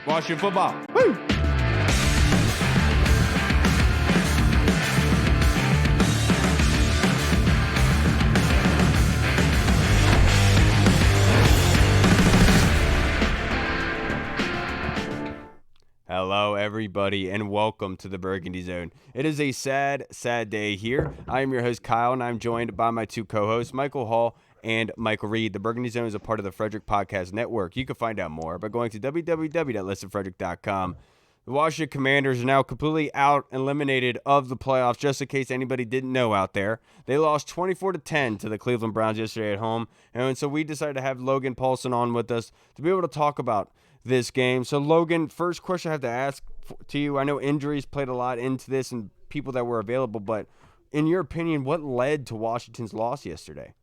Washington football. Woo! Hello, everybody, and welcome to the Burgundy Zone. It is a sad, sad day here. I am your host, Kyle, and I'm joined by my two co-hosts, Michael Hall and Michael Reed. The Burgundy Zone is a part of the Frederick Podcast Network. You can find out more by going to www.listenfrederick.com. The Washington Commanders are now completely out, eliminated of the playoffs, just in case anybody didn't know out there. They lost 24-10 to the Cleveland Browns yesterday at home, and so we decided to have Logan Paulsen on with us to be able to talk about this game. So, Logan, first question I have to ask to you, I know injuries played a lot into this and people that were available, but in your opinion, what led to Washington's loss yesterday?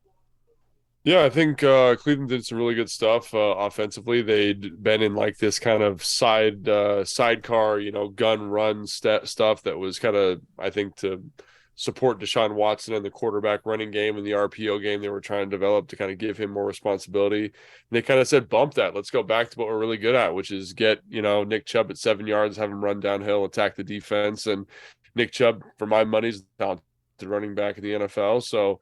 Yeah, I think Cleveland did some really good stuff offensively. They'd been in like this kind of sidecar, gun run stuff that was kind of, I think, to support Deshaun Watson and the quarterback running game and the RPO game they were trying to develop to kind of give him more responsibility. And they kind of said, bump that. Let's go back to what we're really good at, which is get, Nick Chubb at 7 yards, have him run downhill, attack the defense. And Nick Chubb, for my money, is talented running back in the NFL. So,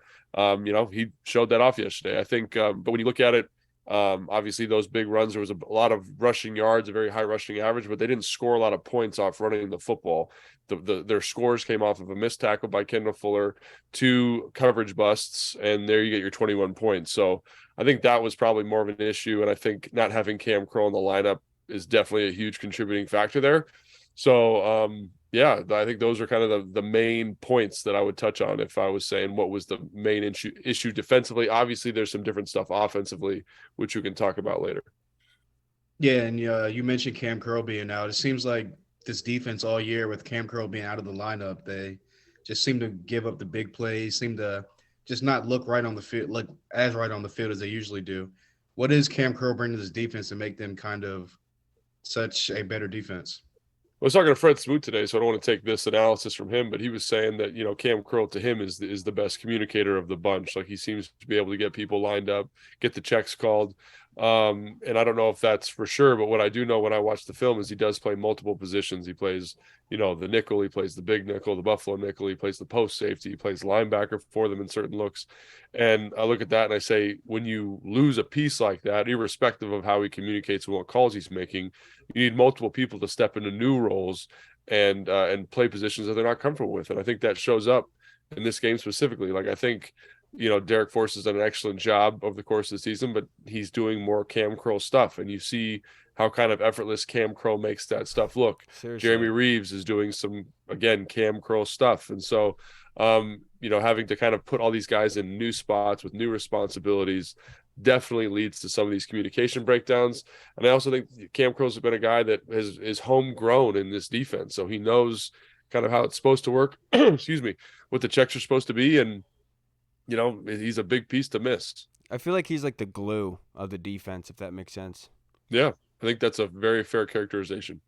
he showed that off yesterday, I think. But when you look at it, obviously those big runs, there was a lot of rushing yards, a very high rushing average, but they didn't score a lot of points off running the football. Their scores came off of a missed tackle by Kendall Fuller, 2 coverage busts, and there you get your 21 points. So I think that was probably more of an issue, and I think not having Cam Curl in the lineup is definitely a huge contributing factor there. So, yeah, I think those are kind of the main points that I would touch on if I was saying what was the main issue defensively. Obviously, there's some different stuff offensively, which we can talk about later. Yeah, and you mentioned Cam Curl being out. It seems like this defense all year with Cam Curl being out of the lineup, they just seem to give up the big plays, seem to just not look right on the field, look as right on the field as they usually do. What does Cam Curl bring to this defense to make them kind of such a better defense? I was talking to Fred Smoot today, so I don't want to take this analysis from him, but he was saying that, Cam Curl to him is the best communicator of the bunch. Like, he seems to be able to get people lined up, get the checks called. And I don't know if that's for sure, but what I do know when I watch the film is he does play multiple positions. He plays, the nickel, he plays the big nickel, the Buffalo nickel, he plays the post safety, he plays linebacker for them in certain looks. And I look at that and I say, when you lose a piece like that, irrespective of how he communicates and what calls he's making, you need multiple people to step into new roles and play positions that they're not comfortable with. And I think that shows up in this game specifically. Like, I think, Derek Force has done an excellent job over the course of the season, but he's doing more Cam Curl stuff. And you see how kind of effortless Cam Curl makes that stuff look. Seriously. Jeremy Reeves is doing some, again, Cam Curl stuff. And so, having to kind of put all these guys in new spots with new responsibilities definitely leads to some of these communication breakdowns. And I also think Cam Curl's been a guy that is homegrown in this defense. So he knows kind of how it's supposed to work, excuse me, what the checks are supposed to be. And, he's a big piece to miss. I feel like he's like the glue of the defense, if that makes sense. Yeah, I think that's a very fair characterization.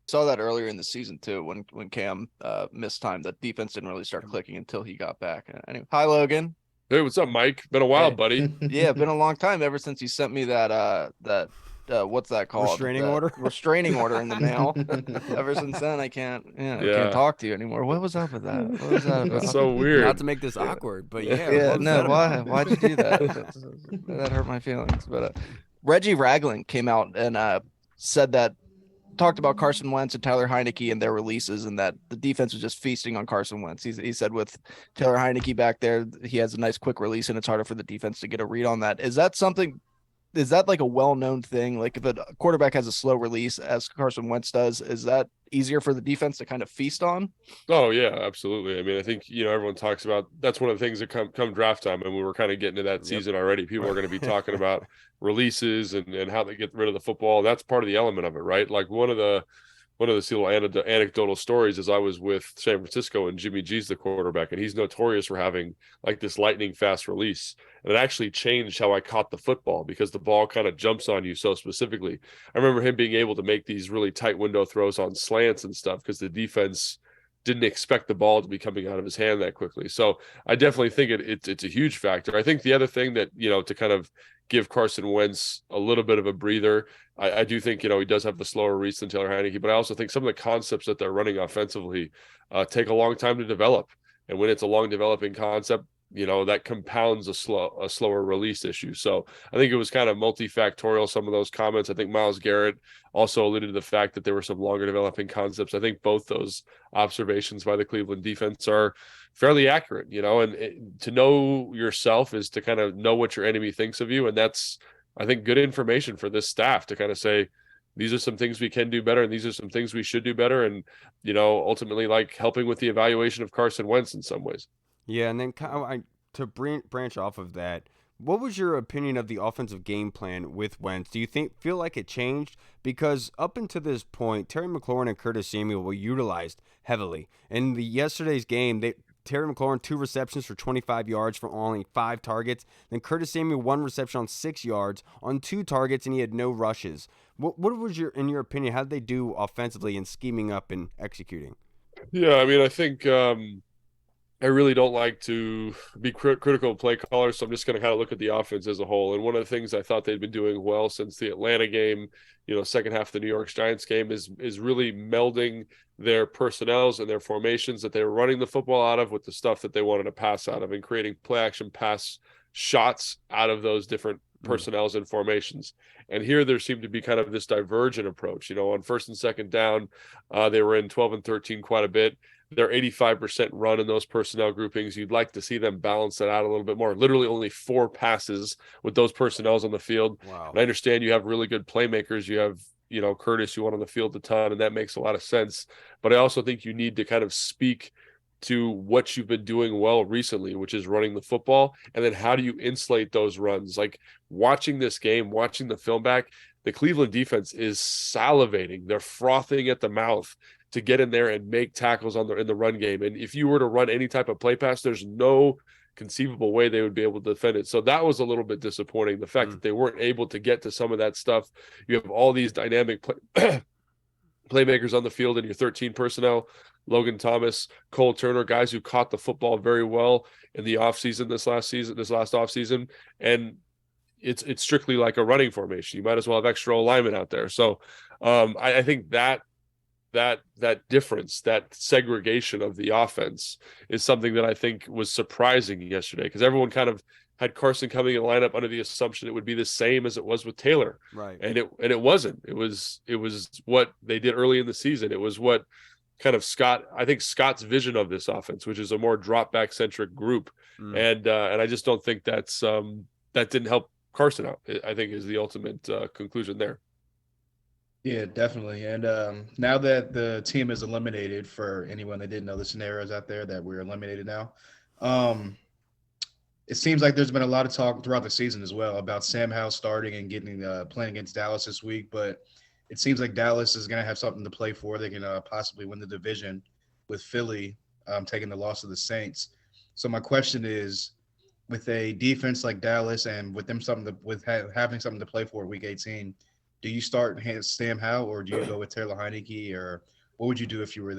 Saw that earlier in the season too, when Cam missed time. The defense didn't really start clicking until he got back. Anyway, hi Logan. Hey, what's up, Mike? Been a while, buddy. Yeah, been a long time ever since you sent me that what's that called? Restraining order. Restraining order in the mail. Ever since then, I can't talk to you anymore. What was up with that? What was that about? That's so weird. Not to make this awkward, but yeah. Yeah, no, why'd you do that? That hurt my feelings. But Reggie Ragland came out and talked about Carson Wentz and Tyler Heineke and their releases, and that the defense was just feasting on Carson Wentz. He said with Taylor Heineke back there, he has a nice quick release, and it's harder for the defense to get a read on that. Is that like a well-known thing? Like, if a quarterback has a slow release, as Carson Wentz does, is that easier for the defense to kind of feast on? Oh, yeah, absolutely. I mean, I think, everyone talks about, that's one of the things that come draft time, and we were kind of getting to that season already. People are going to be talking about releases and how they get rid of the football. That's part of the element of it, right? Like, one of the little anecdotal stories is I was with San Francisco and Jimmy G's the quarterback, and he's notorious for having like this lightning fast release. And it actually changed how I caught the football because the ball kind of jumps on you so specifically. I remember him being able to make these really tight window throws on slants and stuff because the defense didn't expect the ball to be coming out of his hand that quickly. So I definitely think it's a huge factor. I think the other thing that, to kind of give Carson Wentz a little bit of a breather, I do think, he does have the slower reach than Taylor Heineke, but I also think some of the concepts that they're running offensively take a long time to develop. And when it's a long developing concept, that compounds a slower release issue. So I think it was kind of multifactorial, some of those comments. I think Myles Garrett also alluded to the fact that there were some longer developing concepts. I think both those observations by the Cleveland defense are fairly accurate, and to know yourself is to kind of know what your enemy thinks of you. And that's, I think, good information for this staff to kind of say, these are some things we can do better, and these are some things we should do better. And, ultimately, like, helping with the evaluation of Carson Wentz in some ways. Yeah, and then to branch off of that, what was your opinion of the offensive game plan with Wentz? Do you feel like it changed? Because up until this point, Terry McLaurin and Curtis Samuel were utilized heavily. In yesterday's game, Terry McLaurin 2 receptions for 25 yards from only 5 targets. Then Curtis Samuel 1 reception on 6 yards on 2 targets, and he had no rushes. What was in your opinion, how did they do offensively in scheming up and executing? Yeah, I mean, I think I really don't like to be critical of play callers, so I'm just going to kind of look at the offense as a whole. And one of the things I thought they'd been doing well since the Atlanta game, second half of the New York Giants game, is really melding their personnels and their formations that they were running the football out of with the stuff that they wanted to pass out of, and creating play action pass shots out of those different personnels and formations. And here there seemed to be kind of this divergent approach. On first and second down, they were in 12 and 13 quite a bit. They're 85% run in those personnel groupings. You'd like to see them balance that out a little bit more. Literally only 4 passes with those personnels on the field. Wow. And I understand you have really good playmakers. You have, Curtis, you want on the field a ton, and that makes a lot of sense. But I also think you need to kind of speak to what you've been doing well recently, which is running the football. And then how do you insulate those runs? Like, watching this game, watching the film back, the Cleveland defense is salivating. They're frothing at the mouth to get in there and make tackles in the run game. And if you were to run any type of play pass, there's no conceivable way they would be able to defend it. So that was a little bit disappointing. The fact that they weren't able to get to some of that stuff. You have all these dynamic playmakers on the field in your 13 personnel, Logan Thomas, Cole Turner, guys who caught the football very well in the offseason, this last offseason. And it's strictly like a running formation. You might as well have extra alignment out there. So I think that difference, that segregation of the offense, is something that I think was surprising yesterday, because everyone kind of had Carson coming in lineup under the assumption it would be the same as it was with Taylor. Right. And it wasn't. It was what they did early in the season. It was what kind of Scott's vision of this offense, which is a more drop back centric group. And I just don't think that didn't help Carson out, I think, is the ultimate conclusion there. Yeah, definitely. And now that the team is eliminated, for anyone that didn't know the scenarios out there, that we're eliminated now, it seems like there's been a lot of talk throughout the season as well about Sam Howell starting and getting playing against Dallas this week. But it seems like Dallas is going to have something to play for. They can possibly win the division, with Philly taking the loss of the Saints. So my question is, with a defense like Dallas and with them having something to play for Week 18, do you start Sam Howell, or do you go with Taylor Heineke, or what would you do if you were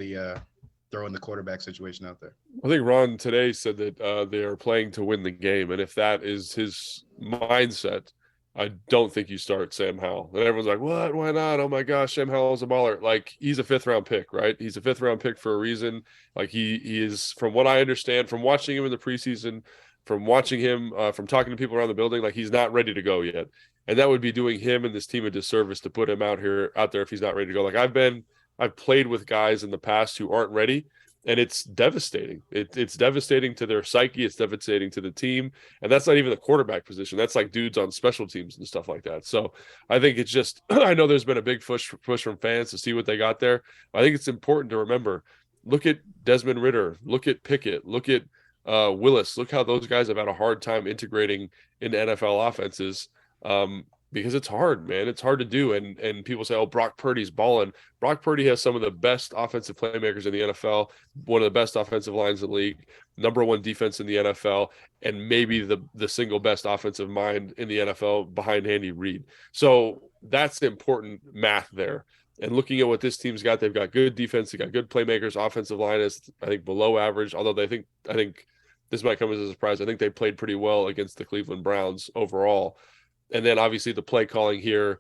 throwing the quarterback situation out there? I think Ron today said that they are playing to win the game, and if that is his mindset, I don't think you start Sam Howell. And everyone's like, what? Why not? Oh my gosh, Sam Howell's a baller. Like, he's a 5th-round pick, right? He's a 5th-round pick for a reason. Like, he is, from what I understand, from watching him in the preseason, from watching him, from talking to people around the building, like, he's not ready to go yet. And that would be doing him and this team a disservice to put him out there if he's not ready to go. Like, I've played with guys in the past who aren't ready, and it's devastating. It's devastating to their psyche. It's devastating to the team. And that's not even the quarterback position. That's like dudes on special teams and stuff like that. So I think it's just, I know there's been a big push from fans to see what they got there. I think it's important to remember, look at Desmond Ridder, look at Pickett, look at Willis. Look how those guys have had a hard time integrating into NFL offenses. Because it's hard, man. It's hard to do. And people say, oh, Brock Purdy's balling. Brock Purdy has some of the best offensive playmakers in the NFL, one of the best offensive lines in the league, #1 defense in the NFL, and maybe the single best offensive mind in the NFL behind Andy Reid. So that's the important math there. And looking at what this team's got, they've got good defense, they got good playmakers, offensive line is, I think, below average. Although I think this might come as a surprise. I think they played pretty well against the Cleveland Browns overall. And then obviously the play calling here,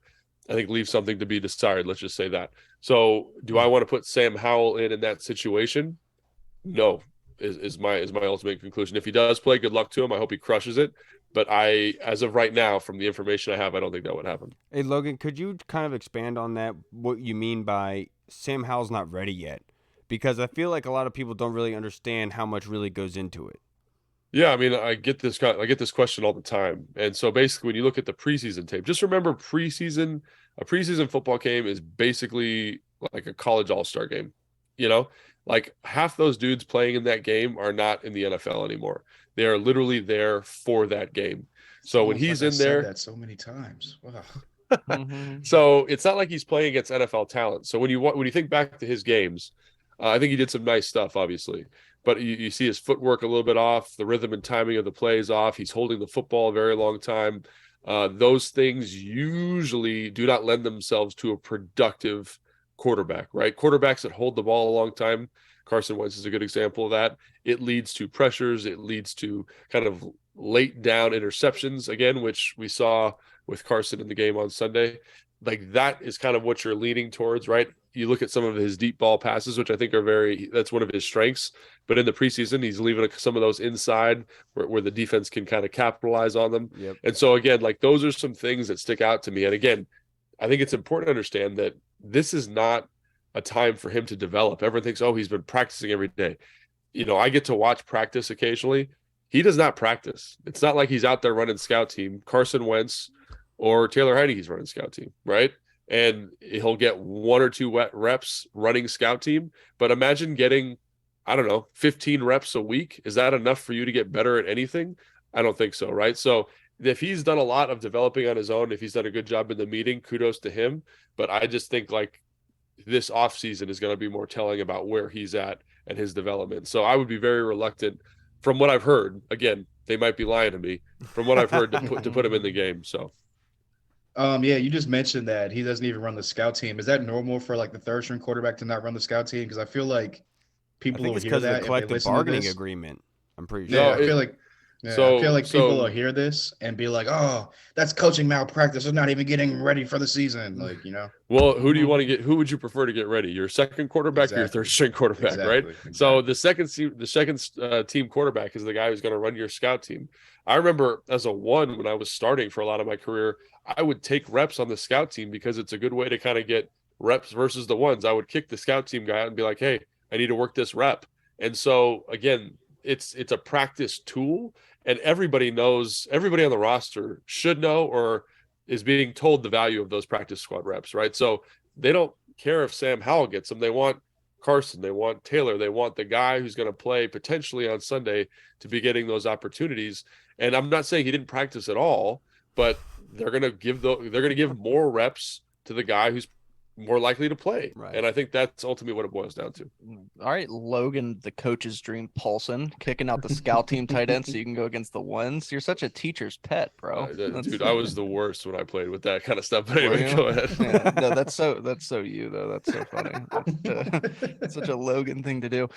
I think, leaves something to be desired. Let's just say that. So do I want to put Sam Howell in that situation? No, is my ultimate conclusion. If he does play, good luck to him. I hope he crushes it. But as of right now, from the information I have, I don't think that would happen. Hey, Logan, could you kind of expand on that, what you mean by Sam Howell's not ready yet? Because I feel like a lot of people don't really understand how much really goes into it. Yeah, I mean, I get this question all the time. And so basically when you look at the preseason tape, just remember a preseason football game is basically like a college all-star game. You know, like half those dudes playing in that game are not in the NFL anymore. They are literally there for that game. So when he's in there, said that so many times. Wow. So it's not like he's playing against NFL talent. So when you think back to his games, I think he did some nice stuff, obviously. But you see his footwork a little bit off, the rhythm and timing of the plays off. He's holding the football a very long time. Those things usually do not lend themselves to a productive quarterback, right? Quarterbacks that hold the ball a long time, Carson Wentz is a good example of that. It leads to pressures. It leads to kind of late down interceptions, again, which we saw with Carson in the game on Sunday. Like that is kind of what you're leaning towards, right? You look at some of his deep ball passes, which I think that's one of his strengths. But in the preseason, he's leaving some of those inside where the defense can kind of capitalize on them. Yep. And so again, like those are some things that stick out to me. And again, I think it's important to understand that this is not a time for him to develop. Everyone thinks, oh, he's been practicing every day. You know, I get to watch practice occasionally. He does not practice. It's not like he's out there running scout team. Carson Wentz or Taylor Heineke's running scout team, right? And he'll get 1 or 2 wet reps running scout team. But imagine getting, I don't know, 15 reps a week. Is that enough for you to get better at anything? I don't think so, right? So if he's done a lot of developing on his own, if he's done a good job in the meeting, kudos to him. But I just think like this offseason is going to be more telling about where he's at and his development. So I would be very reluctant, from what I've heard. Again, they might be lying to me. From what I've heard, to put him in the game. So. Yeah, you just mentioned that he doesn't even run the scout team. Is that normal for like the third string quarterback to not run the scout team? Because I feel like people will hear that of the collective bargaining agreement. I'm pretty sure. Yeah, I feel like people will hear this and be like, "Oh, that's coaching malpractice. They're not even getting ready for the season." Like, you know. Well, who do you want to get? Who would you prefer to get ready? Your second quarterback or your third string quarterback, right? Exactly. So the second team quarterback is the guy who's going to run your scout team. I remember as a one, when I was starting for a lot of my career, I would take reps on the scout team because it's a good way to kind of get reps versus the ones. I would kick the scout team guy out and be like, "Hey, I need to work this rep." And so again, it's a practice tool, and everybody on the roster should know or is being told the value of those practice squad reps, right? So they don't care if Sam Howell gets them. They want Carson, they want Taylor, they want the guy who's going to play potentially on Sunday to be getting those opportunities. And I'm not saying he didn't practice at all, but they're going to give more reps to the guy who's more likely to play. Right. And I think that's ultimately what it boils down to. All right, Logan, the coach's dream, Paulson, kicking out the scout team tight end so you can go against the ones. You're such a teacher's pet, bro. Dude, I was the worst when I played with that kind of stuff. But anyway, go ahead. Yeah, no, that's so you though. That's so funny. That's such a Logan thing to do.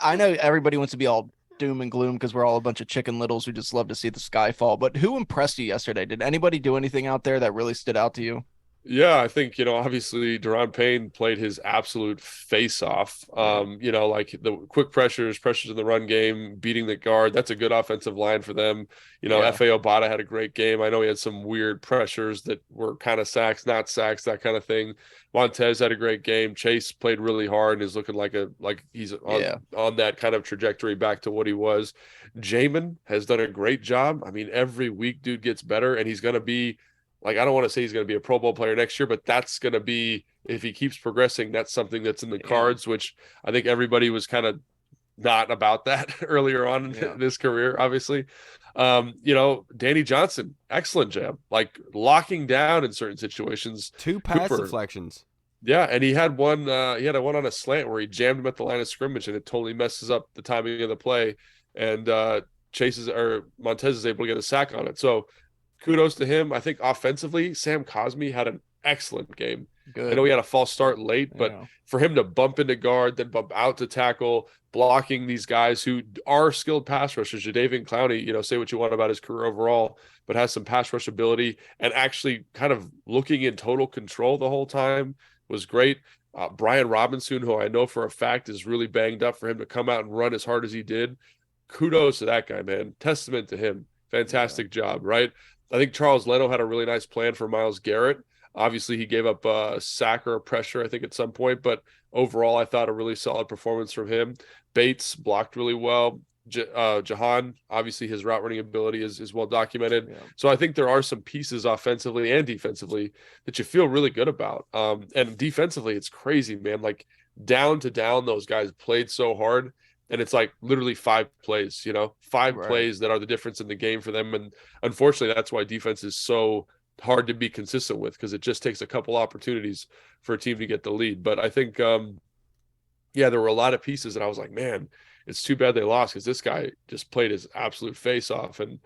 I know everybody wants to be all doom and gloom because we're all a bunch of chicken littles who just love to see the sky fall. But who impressed you yesterday? Did anybody do anything out there that really stood out to you? Yeah, I think, obviously Daron Payne played his absolute face off. Like the quick pressures in the run game, beating the guard. That's a good offensive line for them. F.A. Obata had a great game. I know he had some weird pressures that were kind of sacks, not sacks, that kind of thing. Montez had a great game. Chase played really hard and is looking like he's on that kind of trajectory back to what he was. Jamin has done a great job. I mean, every week dude gets better, and he's going to be, I don't want to say he's going to be a Pro Bowl player next year, but that's going to be, if he keeps progressing, that's something that's in the cards, which I think everybody was kind of not about that earlier on in his career, obviously. Danny Johnson, excellent job, locking down in certain situations. 2 pass deflections. Yeah, and he had one on a slant where he jammed him at the line of scrimmage, and it totally messes up the timing of the play, and Montez is able to get a sack on it. So kudos to him. I think offensively, Sam Cosmi had an excellent game. Good. I know he had a false start late, but for him to bump into guard, then bump out to tackle, blocking these guys who are skilled pass rushers, Jadeveon Clowney, say what you want about his career overall, but has some pass rush ability and actually kind of looking in total control the whole time was great. Brian Robinson, who I know for a fact is really banged up, for him to come out and run as hard as he did. Kudos to that guy, man. Testament to him. Fantastic job, right? I think Charles Leno had a really nice plan for Myles Garrett. Obviously, he gave up a sack or a pressure, I think, at some point. But overall, I thought a really solid performance from him. Bates blocked really well. Jahan, obviously, his route running ability is well documented. Yeah. So I think there are some pieces offensively and defensively that you feel really good about. And defensively, it's crazy, man. Like down to down, those guys played so hard. And it's like literally 5 plays, five plays that are the difference in the game for them. And unfortunately, that's why defense is so hard to be consistent with, because it just takes a couple opportunities for a team to get the lead. But I think, there were a lot of pieces that I was like, man, it's too bad they lost, because this guy just played his absolute face off. And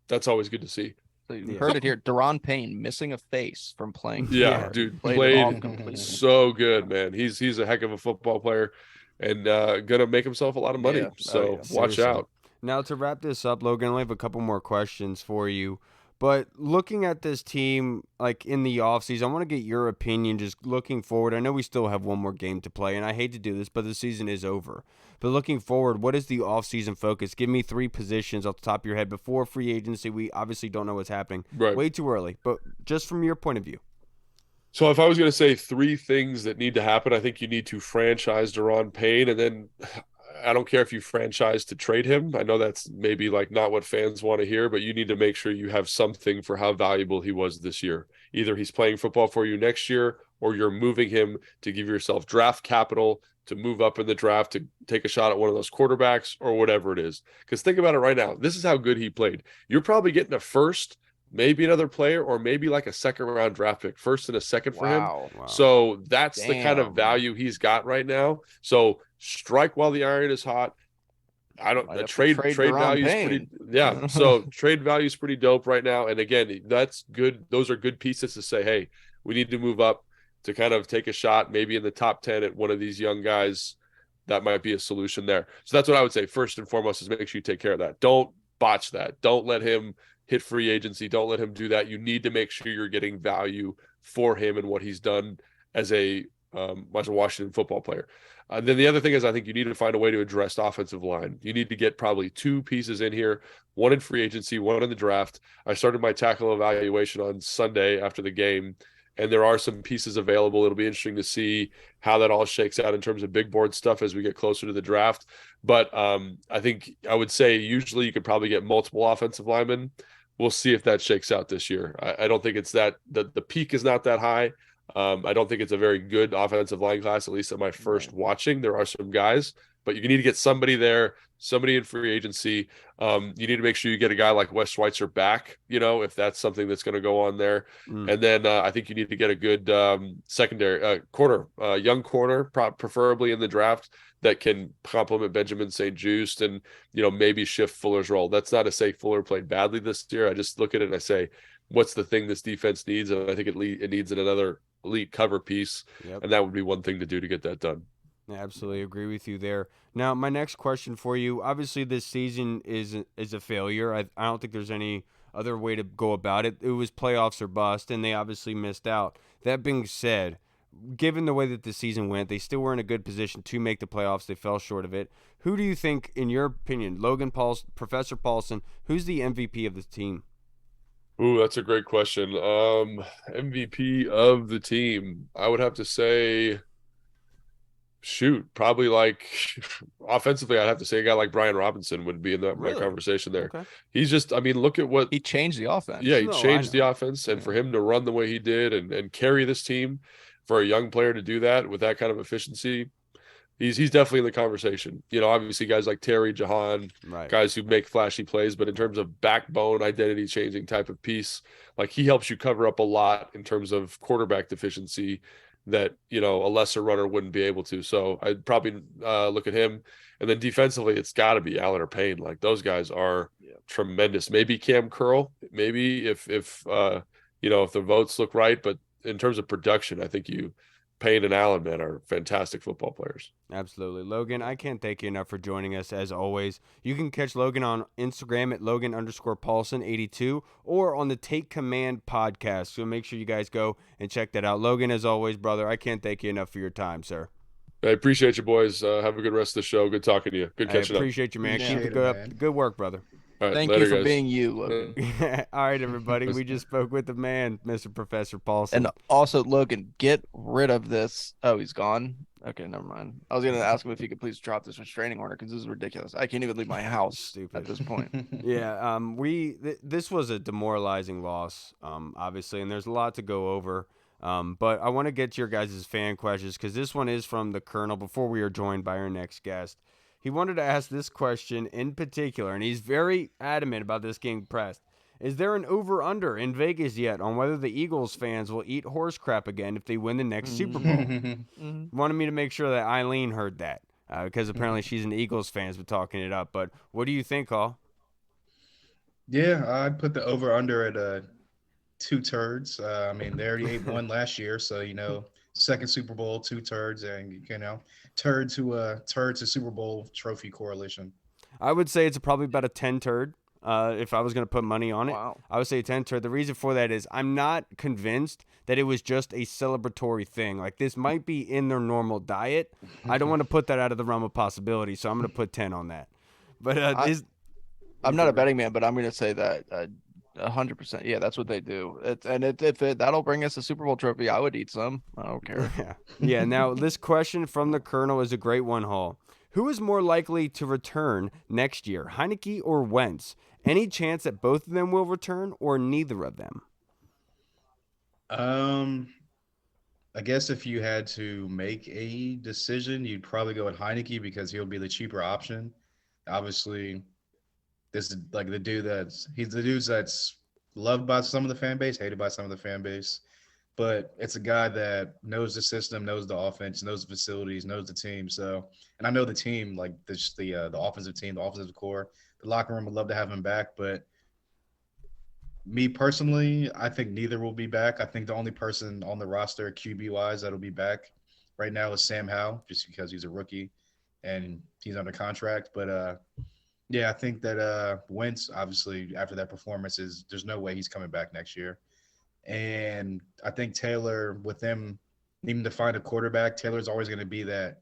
that's always good to see. So you heard it here. Deron Payne missing a face from playing. Yeah, dude, played so good, man. He's a heck of a football player. And gonna make himself a lot of money. So watch out. Now, to wrap this up, Logan, I only have a couple more questions for you. But looking at this team, like in the offseason, I want to get your opinion just looking forward. I know we still have one more game to play, and I hate to do this, but the season is over. But looking forward, what is the offseason focus? Give me 3 positions off the top of your head before free agency. We obviously don't know what's happening. Right. Way too early. But just from your point of view. So if I was going to say 3 things that need to happen, I think you need to franchise Deron Payne, and then I don't care if you franchise to trade him. I know that's maybe like not what fans want to hear, but you need to make sure you have something for how valuable he was this year. Either he's playing football for you next year, or you're moving him to give yourself draft capital to move up in the draft to take a shot at one of those quarterbacks or whatever it is. Because think about it right now. This is how good he played. You're probably getting a first, maybe another player, or maybe like a second-round draft pick, first and a second for him. Wow. So that's the kind of value he's got right now. So strike while the iron is hot. Trade value is pretty, so trade value is pretty dope right now. And again, that's good. Those are good pieces to say, hey, we need to move up to kind of take a shot, maybe in the top 10 at one of these young guys. That might be a solution there. So that's what I would say. First and foremost is make sure you take care of that. Don't botch that. Don't let him hit free agency. Don't let him do that. You need to make sure you're getting value for him and what he's done as a Washington football player. Then the other thing is, I think you need to find a way to address the offensive line. You need to get probably 2 pieces in here, one in free agency, one in the draft. I started my tackle evaluation on Sunday after the game, and there are some pieces available. It'll be interesting to see how that all shakes out in terms of big board stuff as we get closer to the draft. But I think I would say usually you could probably get multiple offensive linemen. We'll see if that shakes out this year. I don't think it's that the peak is not that high. I don't think it's a very good offensive line class, at least at my first watching. There are some guys, but you need to get somebody there, somebody in free agency. You need to make sure you get a guy like Wes Schweitzer back, if that's something that's going to go on there. And then I think you need to get a good secondary young corner, preferably in the draft, that can complement Benjamin St-Juste and, maybe shift Fuller's role. That's not to say Fuller played badly this year. I just look at it and I say, what's the thing this defense needs? And I think it needs another elite cover piece. Yep. And that would be one thing to do to get that done. I absolutely agree with you there. Now, my next question for you, obviously this season is a failure. I don't think there's any other way to go about it. It was playoffs or bust, and they obviously missed out. That being said, given the way that the season went, they still were in a good position to make the playoffs. They fell short of it. Who do you think, in your opinion, Logan Paulson, Professor Paulson, who's the MVP of the team? Ooh, that's a great question. MVP of the team, I would have to say, probably like offensively, I'd have to say a guy like Brian Robinson would be in that conversation there. Okay. He's just, look at what he changed the offense. Yeah, he changed the offense, and for him to run the way he did and carry this team, for a young player to do that with that kind of efficiency, he's definitely in the conversation. Obviously guys like Terry, Jahan, guys who make flashy plays, but in terms of backbone, identity changing type of piece, like he helps you cover up a lot in terms of quarterback deficiency that, a lesser runner wouldn't be able to. So I'd probably look at him. And then defensively, it's got to be Allen or Payne. Like those guys are tremendous. Maybe Cam Curl, maybe if the votes look right, but in terms of production, I think Payne and Allen, man, are fantastic football players. Absolutely. Logan, I can't thank you enough for joining us as always. You can catch Logan on Instagram at Logan_Paulson82 or on the Take Command podcast. So make sure you guys go and check that out. Logan, as always, brother, I can't thank you enough for your time, sir. I appreciate you, boys. Have a good rest of the show. Good talking to you. Good catching up. I appreciate you, man. Appreciate Keep it, the man. good work, brother. All right, Thank later, you for guys. being you, Logan. All right, everybody. We just spoke with the man, Mr. Professor Paulson. And also, Logan, get rid of this. Oh, he's gone. Okay, never mind. I was going to ask him if he could please drop this restraining order because this is ridiculous. I can't even leave my house Stupid. at this point. Yeah, this was a demoralizing loss, obviously, and there's a lot to go over. But I want to get to your guys' fan questions because this one is from the Colonel before we are joined by our next guest. He wanted to ask this question in particular, and he's very adamant about this getting pressed. Is there an over-under in Vegas yet on whether the Eagles fans will eat horse crap again if they win the next Super Bowl? Wanted me to make sure that Eileen heard that because apparently she's an Eagles fan, has been talking it up. But what do you think, Hall? Yeah, I'd put the over/under at 2 turds. I mean, they already ate one last year, so second Super Bowl, 2 turds, and turd to Super Bowl trophy correlation. I would say it's probably about a 10 turd. If I was going to put money on it, Wow. I would say 10 turd. The reason for that is I'm not convinced that it was just a celebratory thing. Like, this might be in their normal diet. I don't want to put that out of the realm of possibility, so I'm going to put 10 on that. But I'm not a betting man, but I'm going to say that 100%. Yeah, that's what they do. If that'll bring us a Super Bowl trophy, I would eat some. I don't care. Yeah. Now, this question from the Colonel is a great one, Hall. Who is more likely to return next year, Heineke or Wentz? Any chance that both of them will return or neither of them? I guess if you had to make a decision, you'd probably go with Heineke because he'll be the cheaper option. Obviously, this is like he's the dude that's loved by some of the fan base, hated by some of the fan base. But it's a guy that knows the system, knows the offense, knows the facilities, knows the team. So, and I know the team, like the offensive team, the offensive core, the locker room would love to have him back. But me personally, I think neither will be back. I think the only person on the roster, QB wise, that'll be back right now is Sam Howell, just because he's a rookie and he's under contract. But yeah, I think that Wentz, obviously, after that performance, there's no way he's coming back next year. And I think Taylor, with them needing to find a quarterback, Taylor's always going to be that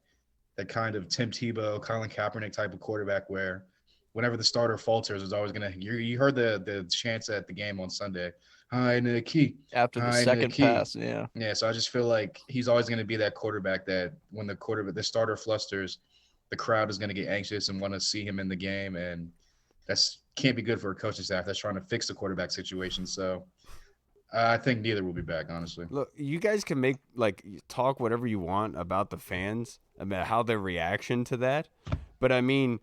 kind of Tim Tebow, Colin Kaepernick type of quarterback where whenever the starter falters, is always going to – you heard the chants at the game on Sunday, Heineke. After the second pass, yeah. Yeah, so I just feel like he's always going to be that quarterback that when the starter flusters, the crowd is going to get anxious and want to see him in the game, and that's can't be good for a coaching staff that's trying to fix the quarterback situation. So – I think neither will be back, honestly. Look, you guys can talk whatever you want about the fans, about how their reaction to that. But I mean,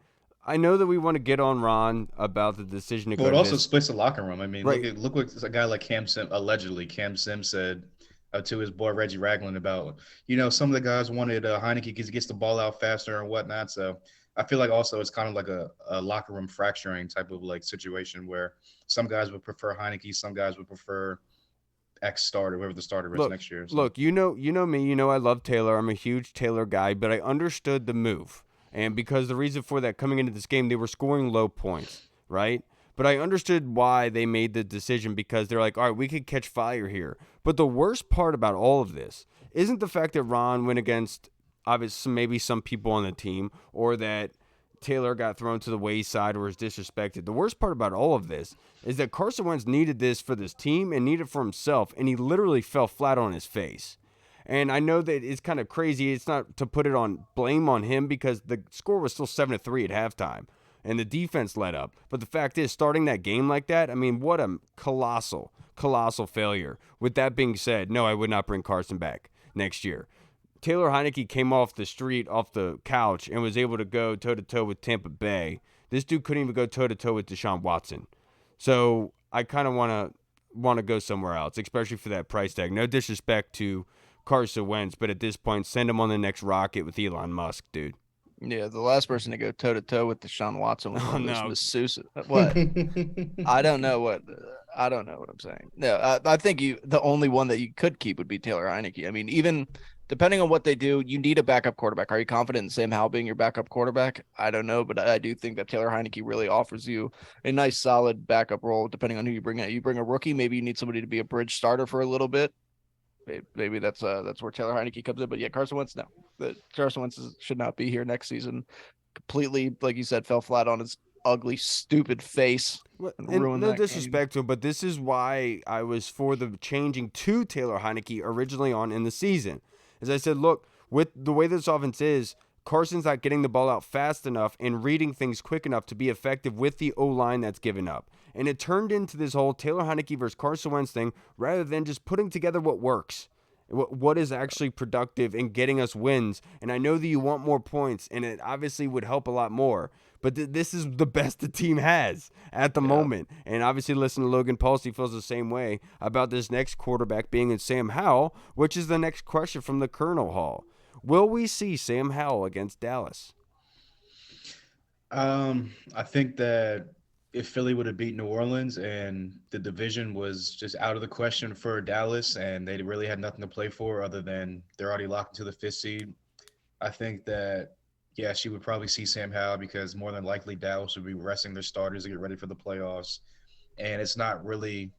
I know that we want to get on Ron about the decision to go. Well, it also splits the locker room. I mean, right. look what a guy like Cam Sim said to his boy Reggie Ragland about, some of the guys wanted Heineke because he gets the ball out faster and whatnot. So I feel like also it's kind of like a locker room fracturing type of like situation where some guys would prefer Heineke, some guys would prefer X starter, whoever the starter is next year. So. Look, you know me, I love Taylor. I'm a huge Taylor guy, but I understood the move. And because the reason for that, coming into this game, they were scoring low points, right? But I understood why they made the decision because they're like, all right, we could catch fire here. But the worst part about all of this isn't the fact that Ron went against obviously maybe some people on the team or that Taylor got thrown to the wayside or was disrespected. The worst part about all of this is that Carson Wentz needed this for this team and needed it for himself, and he literally fell flat on his face. And I know that it's kind of crazy. It's not to put it on blame on him because the score was still 7-3 at halftime, and the defense let up. But the fact is, starting that game like that, I mean, what a colossal failure. With that being said, no, I would not bring Carson back next year. Taylor Heineke came off the street, off the couch, and was able to go toe-to-toe with Tampa Bay. This dude couldn't even go toe-to-toe with Deshaun Watson. So I kind of want to go somewhere else, especially for that price tag. No disrespect to Carson Wentz, but at this point, send him on the next rocket with Elon Musk, dude. Yeah, the last person to go toe-to-toe with Deshaun Watson was no. masseuse. What? I don't know what. I don't know what I'm saying. No, I think the only one that you could keep would be Taylor Heineke. I mean, even depending on what they do, you need a backup quarterback. Are you confident in Sam Howell being your backup quarterback? I don't know, but I do think that Taylor Heineke really offers you a nice, solid backup role. Depending on who you bring in, you bring a rookie, maybe you need somebody to be a bridge starter for a little bit. Maybe that's where Taylor Heineke comes in. But yeah, Carson Wentz, no, Carson Wentz should not be here next season. Completely, like you said, fell flat on his ugly, stupid face. And no disrespect to him, but this is why I was for the changing to Taylor Heineke originally on in the season. As I said, look, with the way this offense is, Carson's not getting the ball out fast enough and reading things quick enough to be effective with the O-line that's given up. And it turned into this whole Taylor Heineke versus Carson Wentz thing rather than just putting together what works. What is actually productive in getting us wins. And I know that you want more points, and it obviously would help a lot more. But this is the best the team has at the moment. And obviously, listen to Logan Paulsen, he feels the same way about this next quarterback being in Sam Howell, which is the next question from the Colonel Hall. Will we see Sam Howell against Dallas? I think that if Philly would have beat New Orleans and the division was just out of the question for Dallas and they really had nothing to play for other than they're already locked into the 5th seed, I think that, yeah, she would probably see Sam Howell because more than likely Dallas would be resting their starters to get ready for the playoffs. And it's not really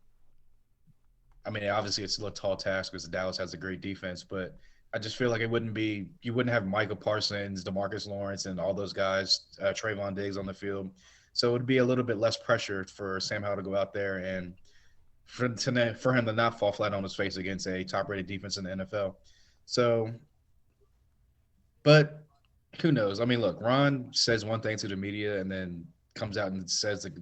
– I mean, obviously it's still a tall task because Dallas has a great defense, but I just feel like it wouldn't be – you wouldn't have Micah Parsons, DeMarcus Lawrence, and all those guys, Trayvon Diggs on the field. So it would be a little bit less pressure for Sam Howell to go out there and for him to not fall flat on his face against a top-rated defense in the NFL. So, but who knows? I mean, look, Ron says one thing to the media and then comes out and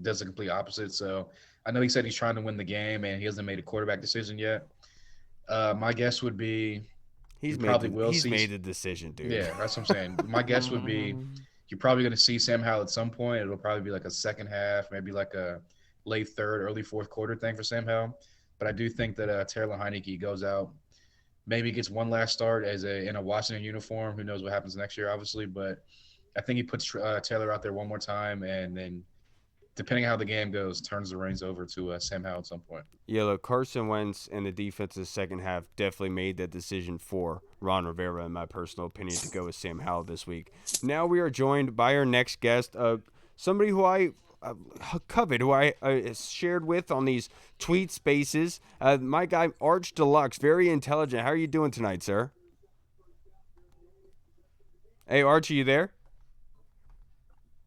does the complete opposite. So I know he said he's trying to win the game and he hasn't made a quarterback decision yet. My guess would be he's made the decision, dude. Yeah, that's what I'm saying. My guess would be you're probably going to see Sam Howell at some point. It'll probably be like a second half, maybe like a late third, early fourth quarter thing for Sam Howell. But I do think that Taylor Heineke goes out, maybe gets one last start in a Washington uniform. Who knows what happens next year, obviously. But I think he puts Taylor out there one more time, and then depending on how the game goes, turns the reins over to Sam Howell at some point. Yeah, look, Carson Wentz and the defense's second half definitely made that decision for Ron Rivera, in my personal opinion, to go with Sam Howell this week. Now we are joined by our next guest, somebody who I covet, who I shared with on these tweet spaces. My guy, Arch Deluxe, very intelligent. How are you doing tonight, sir? Hey, Arch, are you there?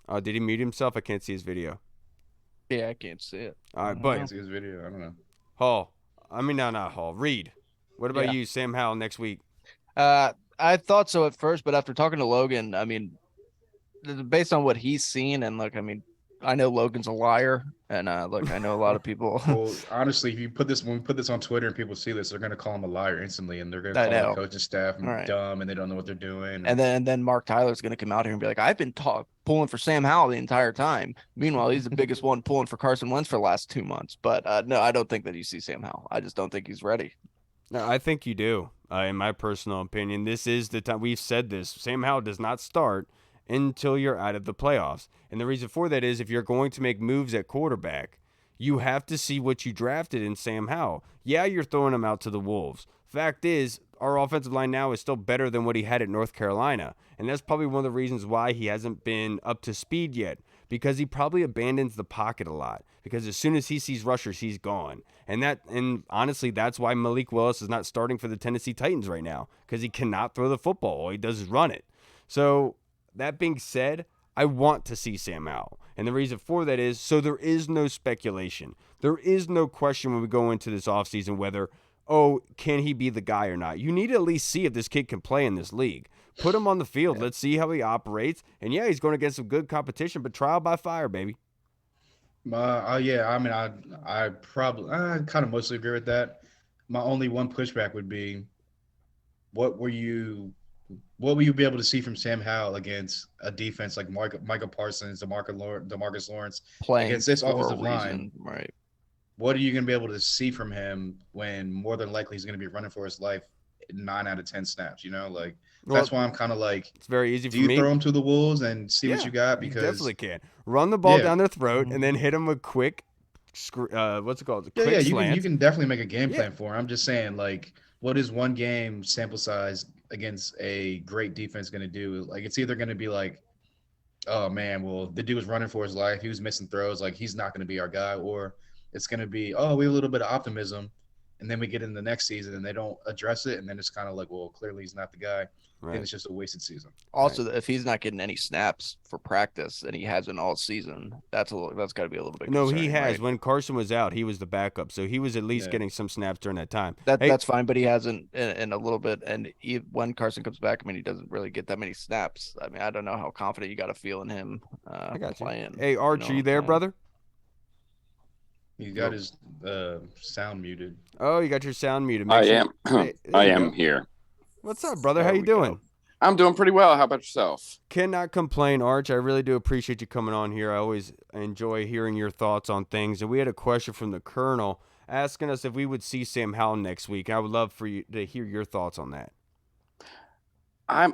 Oh, did he mute himself? I can't see his video. Yeah, I can't see it. All right, but I can't see his video. I don't know. Hall. I mean, no, not Hall. Reed. What about you, Sam Howell, next week? I thought so at first, but after talking to Logan, I mean, based on what he's seen, and look, I mean, I know Logan's a liar, and look, I know a lot of people. Well, honestly, if you when we put this on Twitter and people see this, they're going to call him a liar instantly, and they're going to call the coaching staff dumb, and they don't know what they're doing. And then Mark Tyler's going to come out here and be like, I've been pulling for Sam Howell the entire time. Meanwhile, he's the biggest one pulling for Carson Wentz for the last 2 months. But no, I don't think that you see Sam Howell. I just don't think he's ready. No, I think you do. In my personal opinion, this is the time. We've said this. Sam Howell does not start until you're out of the playoffs. And the reason for that is if you're going to make moves at quarterback, you have to see what you drafted in Sam Howell. Yeah, you're throwing him out to the Wolves. Fact is, our offensive line now is still better than what he had at North Carolina. And that's probably one of the reasons why he hasn't been up to speed yet, because he probably abandons the pocket a lot. Because as soon as he sees rushers, he's gone. And honestly, that's why Malik Willis is not starting for the Tennessee Titans right now, because he cannot throw the football. All he does is run it. So that being said, I want to see Sam Howell. And the reason for that is so there is no speculation. There is no question when we go into this offseason whether, can he be the guy or not? You need to at least see if this kid can play in this league. Put him on the field. Let's see how he operates. And, yeah, he's going against some good competition, but trial by fire, baby. Yeah, I mean, I kind of mostly agree with that. My only one pushback would be, what will you be able to see from Sam Howell against a defense like Micah Parsons, DeMarcus Lawrence, playing against this offensive line? Right. What are you going to be able to see from him when more than likely he's going to be running for his life 9 out of 10 snaps? You know, like that's why I'm kind of like, it's very easy for me. Do you throw him to the Wolves and see what you got? Because you definitely can run the ball down their throat and then hit them with quick what's it called? Yeah, Quick you slants. can definitely make a game Yeah. plan for him. I'm just saying, like, what is one game sample size against a great defense going to do? Like, it's either going to be like, oh man, well, the dude was running for his life, he was missing throws, like he's not going to be our guy, or it's going to be, oh, we have a little bit of optimism, and then we get in the next season and they don't address it, and then it's kind of like, well, clearly he's not the guy. I think it's just a wasted season. Also, if he's not getting any snaps for practice and he hasn't all season, that's got to be a little bit. No, he has. right? When Carson was out, he was the backup, so he was at least getting some snaps during that time. That's fine, but he hasn't in a little bit. And when Carson comes back, I mean, he doesn't really get that many snaps. I mean, I don't know how confident you got to feel in him playing. Hey, Arch, are you there, brother? He's got his sound muted. Oh, you got your sound muted. I am. I am here. What's up, brother? How you doing? I'm doing pretty well. How about yourself? Cannot complain, Arch. I really do appreciate you coming on here. I always enjoy hearing your thoughts on things. And we had a question from the Colonel asking us if we would see Sam Howell next week. I would love for you to hear your thoughts on that. I'm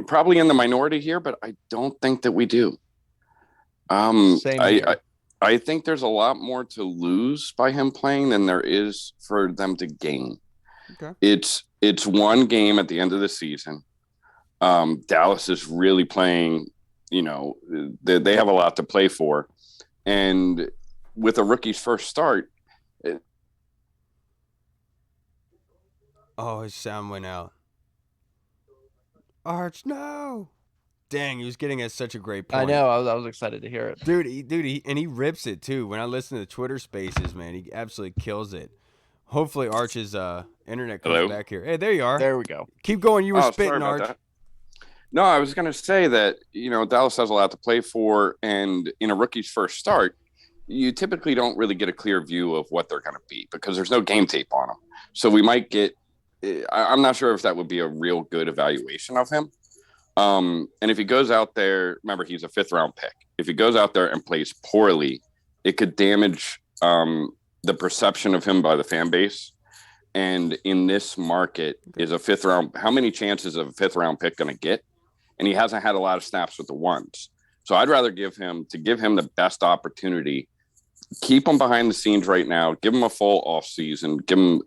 probably in the minority here, but I don't think that we do. Same here. I think there's a lot more to lose by him playing than there is for them to gain. Okay. It's one game at the end of the season. Dallas is really playing, they have a lot to play for. And with a rookie's first start. His sound went out. Arch, no. Dang, he was getting at such a great point. I know. I was excited to hear it. Dude, he rips it too. When I listen to the Twitter Spaces, man, he absolutely kills it. Hopefully Arch's internet comes back here. Hey, there you are. There we go. Keep going. You were spitting, sorry Arch. that. No, I was going to say that, Dallas has a lot to play for. And in a rookie's first start, you typically don't really get a clear view of what they're going to be because there's no game tape on them. So we might get – I'm not sure if that would be a real good evaluation of him. And if he goes out there – remember, he's a fifth-round pick. If he goes out there and plays poorly, it could damage the perception of him by the fan base. And in this market, is a fifth round. How many chances of a fifth round pick going to get? And he hasn't had a lot of snaps with the ones. So I'd rather give him the best opportunity. Keep him behind the scenes right now. Give him a full off season. Give him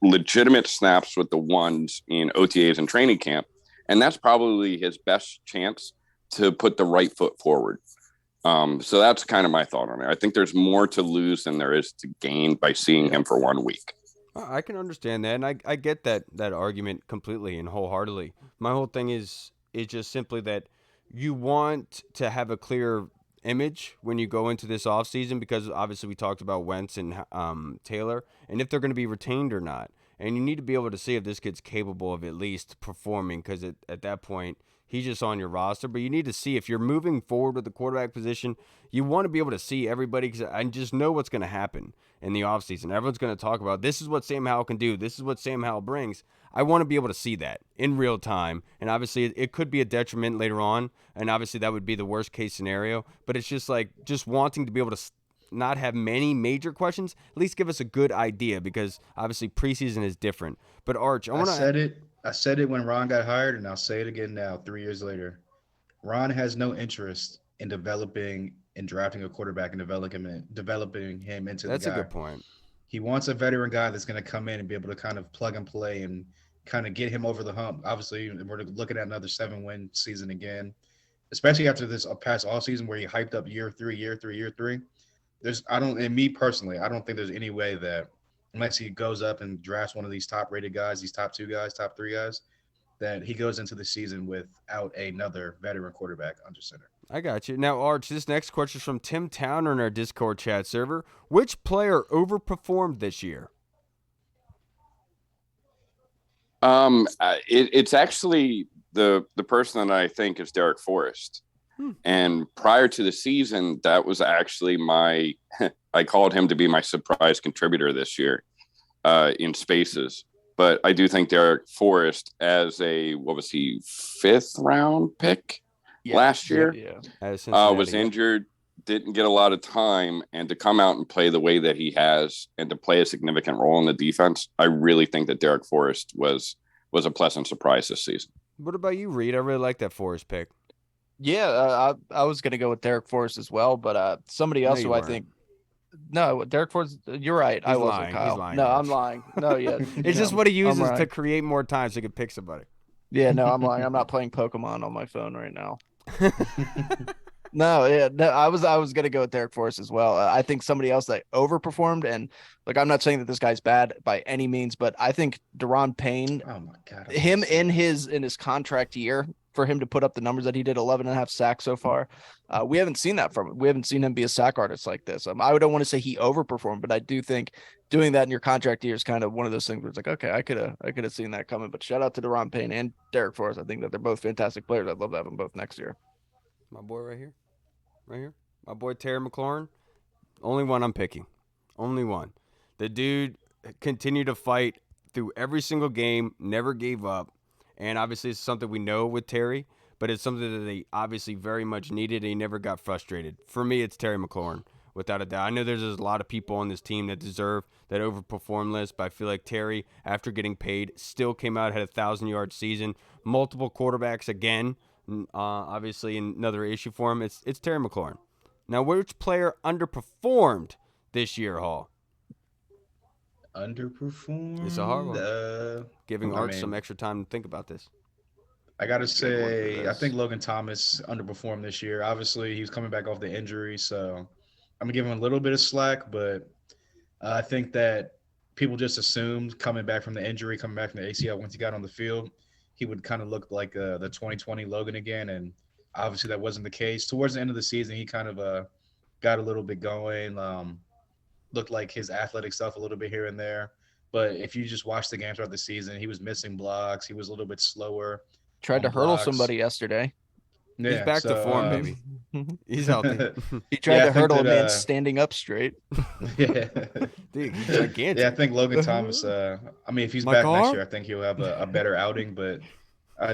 legitimate snaps with the ones in OTAs and training camp. And that's probably his best chance to put the right foot forward. So that's kind of my thought on it. I think there's more to lose than there is to gain by seeing him for 1 week. I can understand that, and I get that argument completely and wholeheartedly. My whole thing is just simply that you want to have a clear image when you go into this offseason because obviously we talked about Wentz and Taylor and if they're going to be retained or not. And you need to be able to see if this kid's capable of at least performing because at that point, he's just on your roster. But you need to see if you're moving forward with the quarterback position, you want to be able to see everybody because I just know what's going to happen in the offseason. Everyone's going to talk about this is what Sam Howell can do. This is what Sam Howell brings. I want to be able to see that in real time. And obviously it could be a detriment later on. And obviously that would be the worst case scenario. But it's just like just wanting to be able to not have many major questions, at least give us a good idea because obviously preseason is different. But Arch, I said it when Ron got hired, and I'll say it again now, 3 years later. Ron has no interest in developing and drafting a quarterback and developing him into the guy. That's a good point. He wants a veteran guy that's going to come in and be able to kind of plug and play and kind of get him over the hump. Obviously, we're looking at another 7-win season again, especially after this past all season where he hyped up year three. And me personally, I don't think there's any way that unless he goes up and drafts one of these top-rated guys, these top 2 guys, top 3 guys, that he goes into the season without another veteran quarterback under center. I got you. Now, Arch, this next question is from Tim Towner in our Discord chat server. Which player overperformed this year? It's actually the person that I think is Derek Forrest. And prior to the season, that was actually I called him to be my surprise contributor this year in spaces. But I do think Derek Forrest as what was he, 5th round pick last year? Yeah. Was injured, didn't get a lot of time, and to come out and play the way that he has and to play a significant role in the defense, I really think that Derek Forrest was a pleasant surprise this season. What about you, Reed? I really like that Forrest pick. Yeah, I was going to go with Derek Forrest as well, but somebody else who I think No, Derek Ford's. You're right. I He's wasn't, lying. Kyle. He's lying, No, Arch. I'm lying. No, yeah. It's just no, what he I'm uses to lying. create more time so he can pick somebody. Yeah, no, I'm lying. I'm not playing Pokemon on my phone right now. No, yeah, no, I was gonna go with Derek Forrest as well. I think somebody else that overperformed, and like I'm not saying that this guy's bad by any means, but I think Deron Payne, Oh my God. him in his contract year, for him to put up the numbers that he did, 11 and a half sacks so far, we haven't seen that from him. We haven't seen him be a sack artist like this. I don't want to say he overperformed, but I do think doing that in your contract year is kind of one of those things where it's like, okay, I could have seen that coming. But shout out to Deron Payne and Derek Forrest. I think that they're both fantastic players. I'd love to have them both next year. My boy right here. My boy Terry McLaurin. Only one I'm picking. Only one. The dude continued to fight through every single game, never gave up. And obviously it's something we know with Terry, but it's something that they obviously very much needed, and he never got frustrated. For me, it's Terry McLaurin, without a doubt. I know there's a lot of people on this team that deserve that overperform list, but I feel like Terry, after getting paid, still came out, had a 1,000-yard season. Multiple quarterbacks again. Obviously another issue for him. It's Terry McLaurin. Now, which player underperformed this year, Hall? Underperformed. It's a hard one. Giving Arch some extra time to think about this. I gotta say, I think Logan Thomas underperformed this year. Obviously, he was coming back off the injury, so I'm gonna give him a little bit of slack. But I think that people just assumed coming back from the injury, coming back from the ACL, once he got on the field, he would kind of look like the 2020 Logan again, and obviously that wasn't the case. Towards the end of the season, he kind of got a little bit going, looked like his athletic stuff a little bit here and there. But if you just watch the game throughout the season, he was missing blocks. He was a little bit slower. Tried to hurdle blocks. somebody yesterday. Yeah, He's back to form, baby. He's healthy. He tried to hurdle a man that, standing up straight. Yeah. Dude, he's gigantic. Yeah, I think Logan Thomas, if he's My back car? next year, I think he'll have a better outing, but I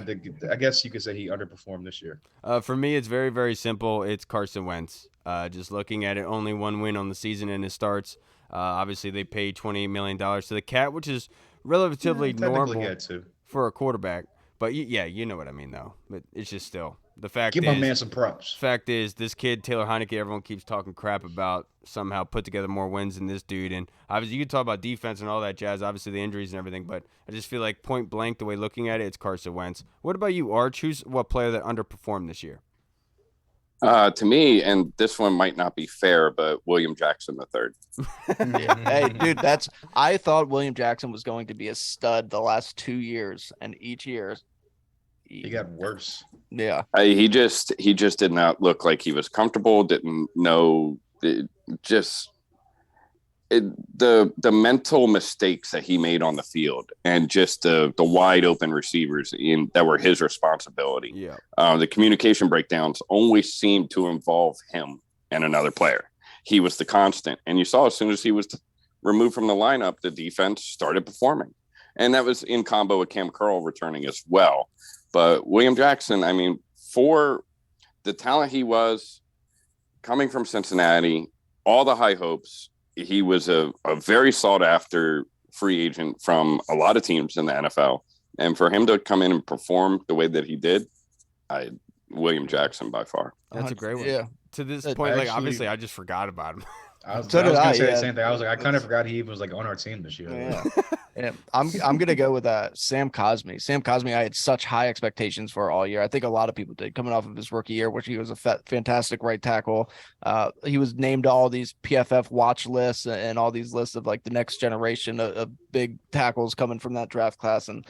guess you could say he underperformed this year. For me, it's very, very simple. It's Carson Wentz. Just looking at it, only one win on the season in his starts. Obviously, they paid $28 million to the Cat, which is relatively normal for a quarterback. But yeah, you know what I mean, though. But it's just still the fact. Give my man some props. Fact is, this kid Taylor Heineke, everyone keeps talking crap about, somehow put together more wins than this dude. And obviously, you can talk about defense and all that jazz. Obviously, the injuries and everything. But I just feel like point blank, the way looking at it, it's Carson Wentz. What about you, Arch? Who's what player that underperformed this year? To me, and this one might not be fair, but William Jackson III. Hey, dude, I thought William Jackson was going to be a stud the last 2 years, and each year he got worse. Yeah, he just did not look like he was comfortable. Didn't know. The mental mistakes that he made on the field, and just the wide open receivers that were his responsibility. Yeah. The communication breakdowns always seemed to involve him and another player. He was the constant, and you saw as soon as he was removed from the lineup, the defense started performing, and that was in combo with Cam Curl returning as well. But William Jackson, I mean, for the talent he was coming from Cincinnati, all the high hopes. He was a very sought-after free agent from a lot of teams in the NFL. And for him to come in and perform the way that he did, William Jackson by far. That's a great one. Yeah. To this point, obviously, I just forgot about him. I was going to say the same thing. I was like, I kind of forgot he even was on our team this year. Yeah. Yeah. I'm gonna go with Sam Cosmi. Sam Cosmi, I had such high expectations for all year. I think a lot of people did, coming off of his rookie year, which he was a fantastic right tackle. He was named to all these PFF watch lists and all these lists of like the next generation of big tackles coming from that draft class, and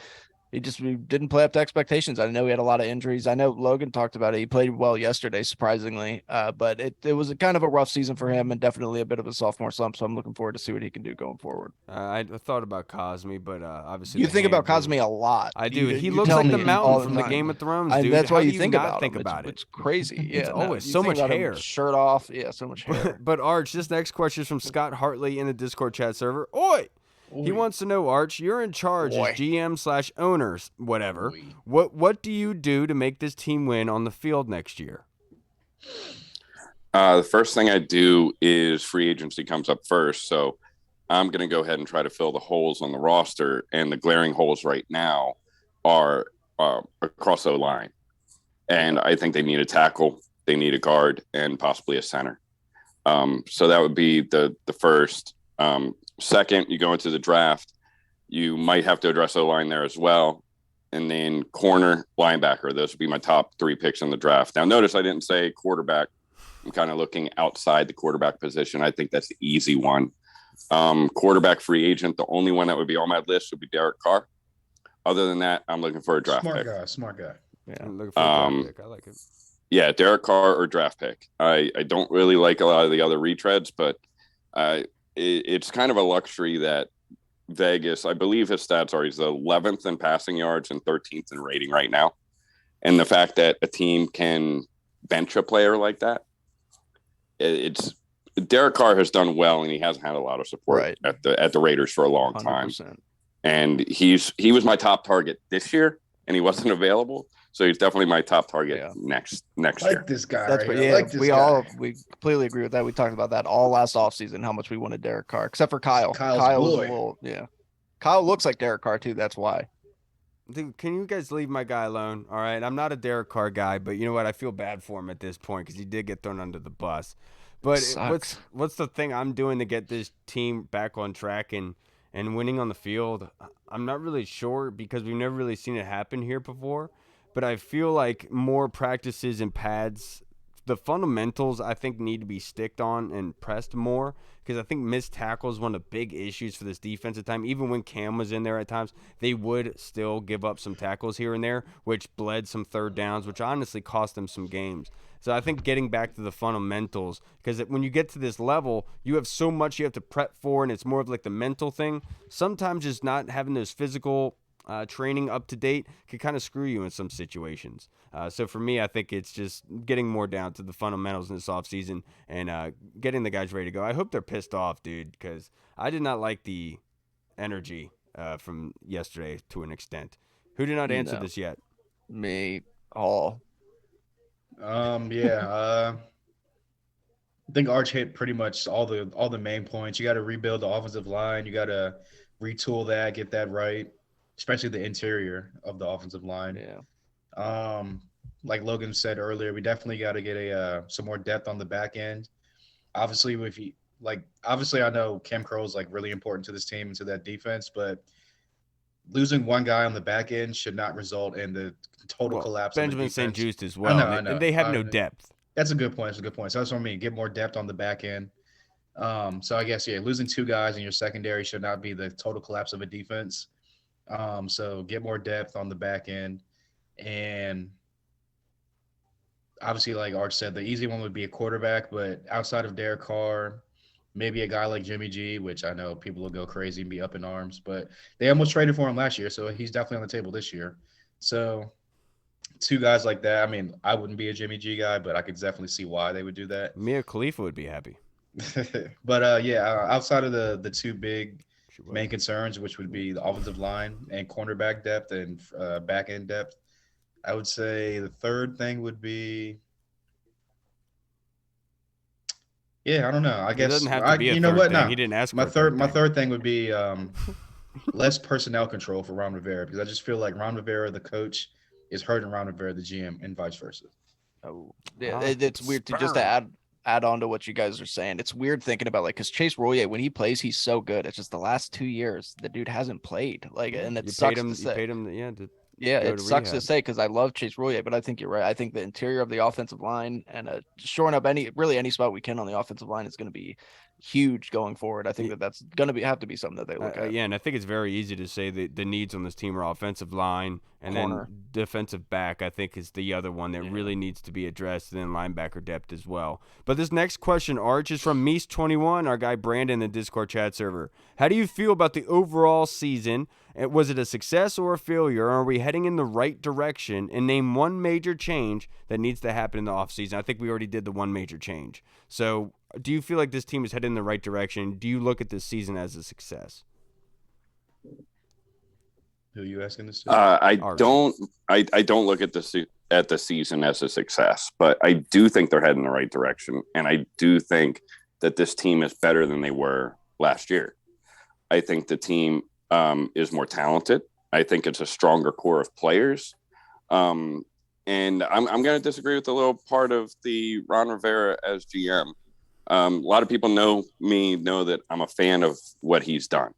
he didn't play up to expectations. I know he had a lot of injuries. I know Logan talked about it. He played well yesterday, surprisingly, but it was a kind of a rough season for him and definitely a bit of a sophomore slump. So I'm looking forward to see what he can do going forward. I thought about Cosme, but obviously you think about Cosme a lot. I do. He looks like the mountain from the Game of Thrones, dude. That's why you think about it. It's crazy. Yeah, it's always so much hair. Shirt off. Yeah, so much hair. But Arch, this next question is from Scott Hartley in the Discord chat server. Oi! He wants to know, Arch, you're in charge as GM/owners, whatever. What do you do to make this team win on the field next year? The first thing I do is free agency comes up first. So I'm going to go ahead and try to fill the holes on the roster. And the glaring holes right now are across the line. And I think they need a tackle, they need a guard, and possibly a center. So that would be the first. Second, you go into the draft, you might have to address the line there as well. And then corner, linebacker. Those would be my top 3 picks in the draft. Now, notice I didn't say quarterback. I'm kind of looking outside the quarterback position. I think that's the easy one. Quarterback free agent, the only one that would be on my list would be Derek Carr. Other than that, I'm looking for a draft pick. Smart guy. Yeah, I'm looking for a draft pick. I like it. Yeah, Derek Carr or draft pick. I don't really like a lot of the other retreads, but it's kind of a luxury that Vegas, I believe his stats are he's the 11th in passing yards and 13th in rating right now. And the fact that a team can bench a player like that, it's Derek Carr has done well, and he hasn't had a lot of support at the Raiders for a long time. 100%. And he was my top target this year, and he wasn't available. So he's definitely my top target next year. This guy. That's right yeah. like this guy. We completely agree with that. We talked about that all last offseason, how much we wanted Derek Carr, except for Kyle. Kyle was a little, Kyle looks like Derek Carr too. That's why. Dude, can you guys leave my guy alone? All right, I'm not a Derek Carr guy, but you know what? I feel bad for him at this point because he did get thrown under the bus. But what's the thing I'm doing to get this team back on track and winning on the field? I'm not really sure because we've never really seen it happen here before. But I feel like more practices and pads, the fundamentals, I think, need to be sticked on and pressed more because I think missed tackles is one of the big issues for this defense at time. Even when Cam was in there at times, they would still give up some tackles here and there, which bled some third downs, which honestly cost them some games. So I think getting back to the fundamentals, because when you get to this level, you have so much you have to prep for, and it's more of like the mental thing. Sometimes just not having those physical training up to date could kind of screw you in some situations. So for me, I think it's just getting more down to the fundamentals in this offseason and getting the guys ready to go. I hope they're pissed off, dude, because I did not like the energy from yesterday to an extent. Who did not answer this yet? Me, Hall. I think Arch hit pretty much all the main points. You got to rebuild the offensive line. You got to retool that, get that right, especially the interior of the offensive line. Yeah. Like Logan said earlier, we definitely got to get some more depth on the back end. Obviously, I know Cam Curl is like really important to this team and to that defense, but losing one guy on the back end should not result in the total collapse. Benjamin St. Juste as well. I know. And they have no depth. That's a good point. So that's what I mean. Get more depth on the back end. So I guess, losing 2 guys in your secondary should not be the total collapse of a defense. So get more depth on the back end. And obviously, like Arch said, the easy one would be a quarterback, but outside of Derek Carr, maybe a guy like Jimmy G, which I know people will go crazy and be up in arms, but they almost traded for him last year, so he's definitely on the table this year. So 2 guys like that, I mean, I wouldn't be a Jimmy G guy, but I could definitely see why they would do that. Mia Khalifa would be happy. But, outside of the 2 big main concerns, which would be the offensive line and cornerback depth and back end depth, I would say the third thing would be, I don't know. I guess it doesn't have to be a third thing. No. He didn't ask my third thing would be less personnel control for Ron Rivera, because I just feel like Ron Rivera, the coach, is hurting Ron Rivera, the GM, and vice versa. Oh, yeah, it's weird to just add on to what you guys are saying. It's weird thinking about because Chase Roullier, when he plays, he's so good. It's just the last 2 years the dude hasn't played. And it sucks to say. You paid him, it sucks to say because I love Chase Roullier, but I think you're right. I think the interior of the offensive line and shoring up any spot we can on the offensive line is going to be huge going forward. I think that's going to have to be something that they look at. Yeah, and I think it's very easy to say that the needs on this team are offensive line and corner. Then defensive back, I think, is the other one that really needs to be addressed, and then linebacker depth as well. But this next question, Arch, is from Meese21, our guy Brandon, the Discord chat server. How do you feel about the overall season? Was it a success or a failure? Or are we heading in the right direction? And name one major change that needs to happen in the offseason. I think we already did the one major change. So do you feel like this team is heading in the right direction? Do you look at this season as a success? Who are you asking this to? I don't look at the season as a success, but I do think they're heading in the right direction. And I do think that this team is better than they were last year. I think the team is more talented. I think it's a stronger core of players. And I'm going to disagree with a little part of the Ron Rivera as GM. A lot of people know that I'm a fan of what he's done.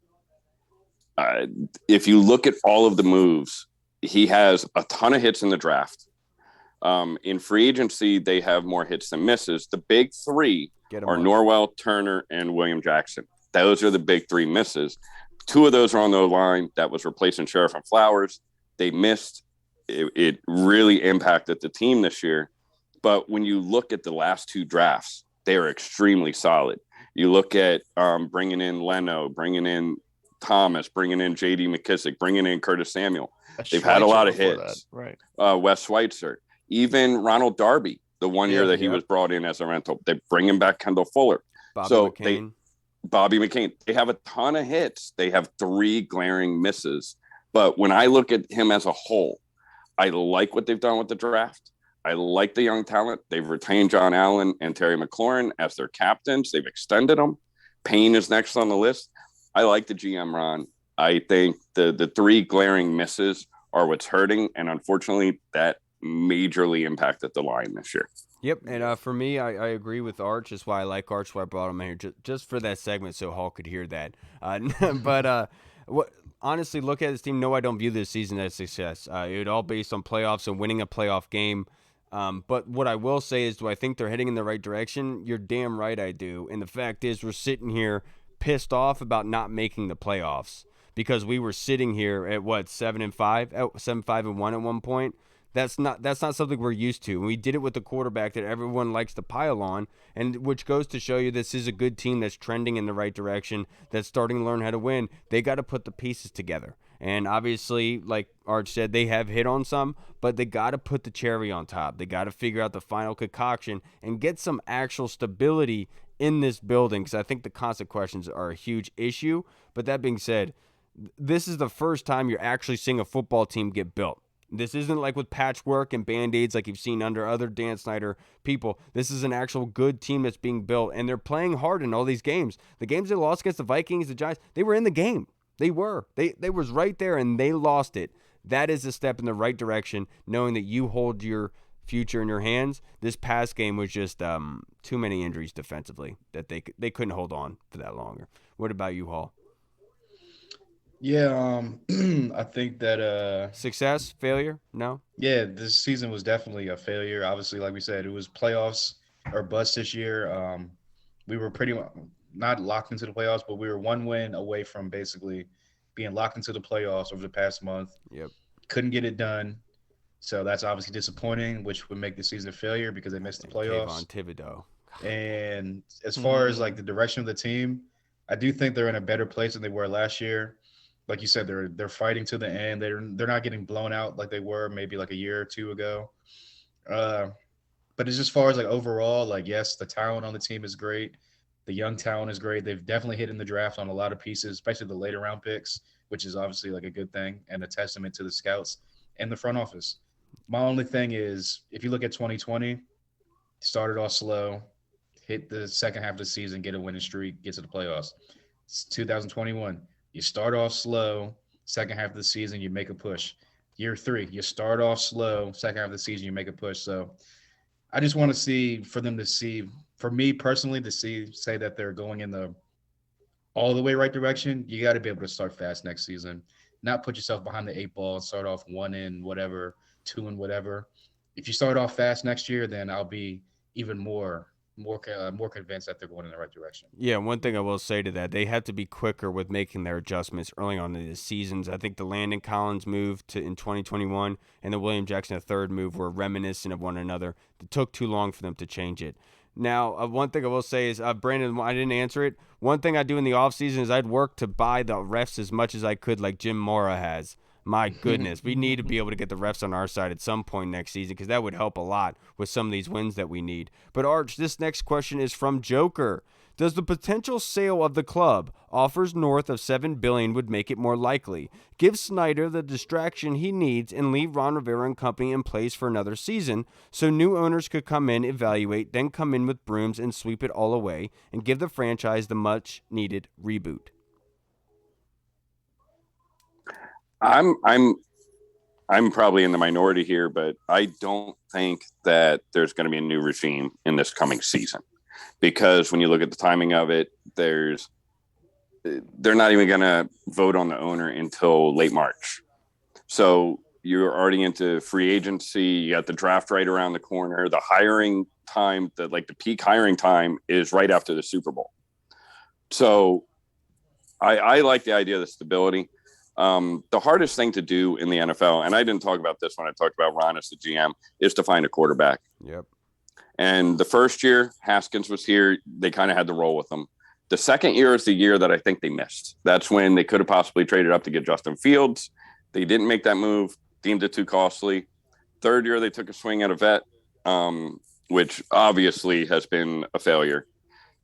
If you look at all of the moves, he has a ton of hits in the draft. In free agency, they have more hits than misses. The big three are Norwell, Turner, and William Jackson. Those are the big three misses. Two of those are on the line. That was replacing Sheriff and Flowers. They missed. It really impacted the team this year. But when you look at the last two drafts, they are extremely solid. You look at bringing in Leno, bringing in Thomas, bringing in J.D. McKissick, bringing in Curtis Samuel. They've had a lot of hits. Right. Wes Schweitzer. Even Ronald Darby, the one year that he was brought in as a rental. They bring him back Kendall Fuller. Bobby McCain. They have a ton of hits. They have 3 glaring misses. But when I look at him as a whole, I like what they've done with the draft. I like the young talent. They've retained John Allen and Terry McLaurin as their captains. They've extended them. Payne is next on the list. I like the GM Ron. I think the 3 glaring misses are what's hurting. And unfortunately, that majorly impacted the line this year. Yep, and for me, I agree with Arch. That's why I like Arch. Why I brought him here just for that segment, so Hall could hear that. But honestly, look at this team. No, I don't view this season as success. It all based on playoffs and winning a playoff game. But what I will say is, do I think they're heading in the right direction? You're damn right I do. And the fact is, we're sitting here pissed off about not making the playoffs because we were sitting here at 7-5, 7-5-1 at one point. That's not something we're used to. And we did it with the quarterback that everyone likes to pile on, and which goes to show you this is a good team that's trending in the right direction, that's starting to learn how to win. They got to put the pieces together. And obviously, like Arch said, they have hit on some, but they got to put the cherry on top. They got to figure out the final concoction and get some actual stability in this building, because I think the constant questions are a huge issue. But that being said, this is the first time you're actually seeing a football team get built. This isn't like with patchwork and Band-Aids like you've seen under other Dan Snyder people. This is an actual good team that's being built, and they're playing hard in all these games. The games they lost against the Vikings, the Giants, they were in the game. They were. They was right there, and they lost it. That is a step in the right direction, knowing that you hold your future in your hands. This past game was just too many injuries defensively that they couldn't hold on for that longer. What about you, Hall? Yeah, I think that success, failure, no. Yeah, this season was definitely a failure. Obviously, like we said, it was playoffs or bust this year. We were pretty much not locked into the playoffs, but we were 1 win away from basically being locked into the playoffs over the past month. Yep. Couldn't get it done. So that's obviously disappointing, which would make the season a failure because they missed the playoffs. Kayvon Thibodeau. And as far as like the direction of the team, I do think they're in a better place than they were last year. Like you said, they're fighting to the end. They're not getting blown out like they were maybe like a year or 2 ago. But as far as like overall, like yes, the talent on the team is great. The young talent is great. They've definitely hit in the draft on a lot of pieces, especially the later round picks, which is obviously like a good thing and a testament to the scouts and the front office. My only thing is, if you look at 2020, started off slow, hit the second half of the season, get a winning streak, get to the playoffs. It's 2021. You start off slow, second half of the season, you make a push. Year 3, you start off slow, second half of the season, you make a push. So I just want to see, for them to see, for me personally, to say that they're going in the all the way right direction, you got to be able to start fast next season, not put yourself behind the 8 ball and start off 1 in whatever, 2 in whatever. If you start off fast next year, then I'll be even more convinced that they're going in the right direction. Yeah, one thing I will say to that, they had to be quicker with making their adjustments early on in the seasons. I think the Landon Collins move in 2021 and the William Jackson III move were reminiscent of one another. It took too long for them to change it. Now, one thing I will say is, Brandon, I didn't answer it. One thing I do in the offseason is I'd work to buy the refs as much as I could, like Jim Mora has. My goodness, we need to be able to get the refs on our side at some point next season because that would help a lot with some of these wins that we need. But Arch, this next question is from Joker. Does the potential sale of the club, offers north of $7 billion, would make it more likely? Give Snyder the distraction he needs and leave Ron Rivera and company in place for another season so new owners could come in, evaluate, then come in with brooms and sweep it all away and give the franchise the much-needed reboot. I'm probably in the minority here, but I don't think that there's going to be a new regime in this coming season. because when you look at the timing of it, they're not even going to vote on the owner until late March. So you're already into free agency. You got the draft right around the corner. The hiring time, the peak hiring time is right after the Super Bowl. So I like the idea of the stability. The hardest thing to do in the NFL, and I didn't talk about this when I talked about Ron as the GM, is to find a quarterback. Yep. And the first year Haskins was here, they kind of had to roll with him. The second year is the year that I think they missed. That's when they could have possibly traded up to get Justin Fields. They didn't make that move, deemed it too costly. Third year, they took a swing at a vet, which obviously has been a failure.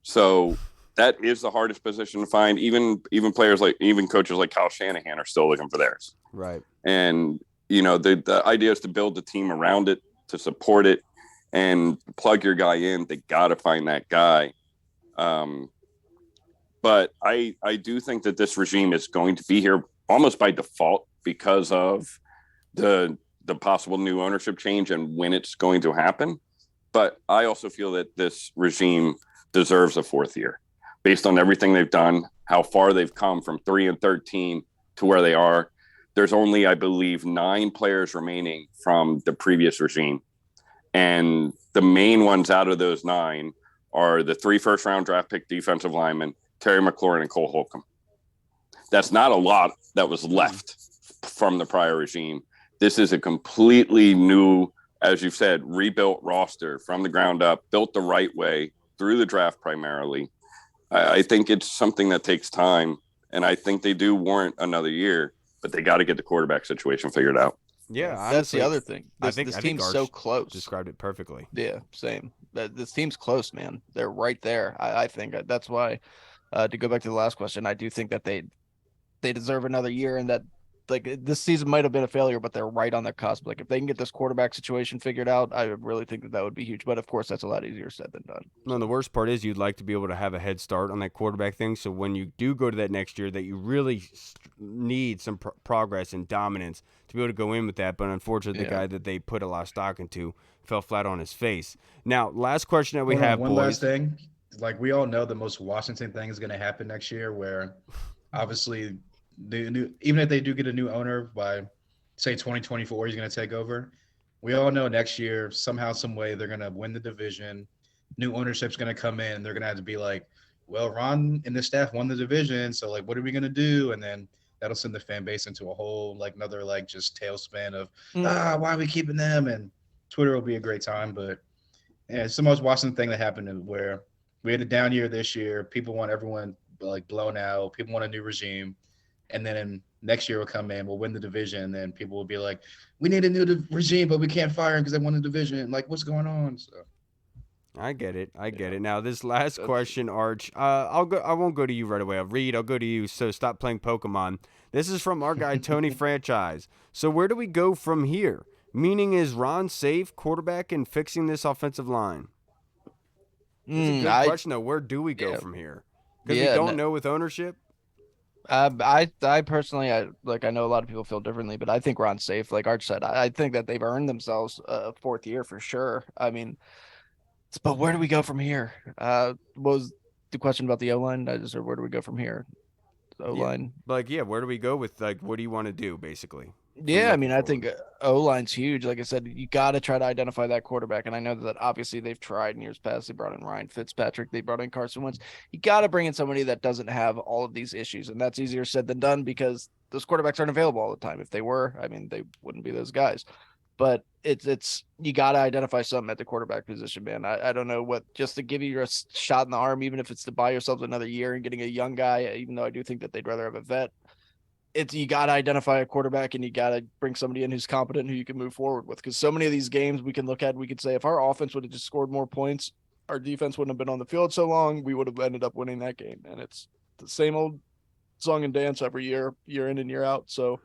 So that is the hardest position to find. Even players even coaches like Kyle Shanahan are still looking for theirs. Right. And, the idea is to build the team around it, to support it, and plug your guy in. They got to find that guy. But I do think that this regime is going to be here almost by default because of the possible new ownership change and when it's going to happen. But I also feel that this regime deserves a fourth year based on everything they've done, how far they've come from 3-13 to where they are. There's only, I believe, 9 players remaining from the previous regime. And the main ones out of those 9 are the 3 first-round draft pick defensive linemen, Terry McLaurin and Cole Holcomb. That's not a lot that was left from the prior regime. This is a completely new, as you've said, rebuilt roster from the ground up, built the right way through the draft primarily. I think it's something that takes time, and I think they do warrant another year, but they got to get the quarterback situation figured out. Yeah, That's honestly, the other thing. I This think team's Arch so close. described it perfectly. Yeah, same. This team's close, man. They're right there. I think that's why. To go back to the last question, I do think that they deserve another year, and that this season might have been a failure, but they're right on the cusp. Like if they can get this quarterback situation figured out, I really think that would be huge. But of course, that's a lot easier said than done. No, the worst part is you'd like to be able to have a head start on that quarterback thing. So when you do go to that next year, that you really need some progress and dominance to be able to go in with that. But unfortunately, the guy that they put a lot of stock into fell flat on his face. Now, last question that we have, one boys. last thing. Like we all know, the most Washington thing is going to happen next year, where obviously even if they do get a new owner by say 2024, he's going to take over. We all know next year somehow, some way they're going to win the division. New ownership's going to come in. They're going to have to be like, well, Ron and the staff won the division, so like, what are we going to do? And then that'll send the fan base into a whole another just tailspin of why are we keeping them? And Twitter will be a great time, but yeah, it's the most Washington thing that happened where we had a down year this year. People want everyone blown out. People want a new regime. And then next year will come in, we'll win the division. And then people will be like, we need a new regime, but we can't fire him because they won the division. Like, what's going on? So I get it. Now, this last question, Arch, I won't go to you right away. I'll go to you. So stop playing Pokemon. This is from our guy, Tony Franchise. So where do we go from here? Meaning, is Ron safe quarterback in fixing this offensive line? It's a good question, though. Where do we go from here? Because we don't know with ownership. I personally, I know a lot of people feel differently, but I think Ron's safe. Like Arch said, I think that they've earned themselves a fourth year for sure. I mean, but where do we go from here? What was the question about the O-line? I just heard, where do we go from here? O-line. Where do we go with what do you want to do, basically? Yeah, I mean, I think O-line's huge. Like I said, you got to try to identify that quarterback. And I know that obviously they've tried in years past. They brought in Ryan Fitzpatrick. They brought in Carson Wentz. You got to bring in somebody that doesn't have all of these issues. And that's easier said than done because those quarterbacks aren't available all the time. If they were, I mean, they wouldn't be those guys. But it's you got to identify something at the quarterback position, man. I don't know what, just to give you a shot in the arm, even if it's to buy yourselves another year and getting a young guy, even though I do think that they'd rather have a vet. You got to identify a quarterback and you got to bring somebody in who's competent, who you can move forward with. Because so many of these games we can look at, we could say if our offense would have just scored more points, our defense wouldn't have been on the field so long, we would have ended up winning that game. And it's the same old song and dance every year, year in and year out. So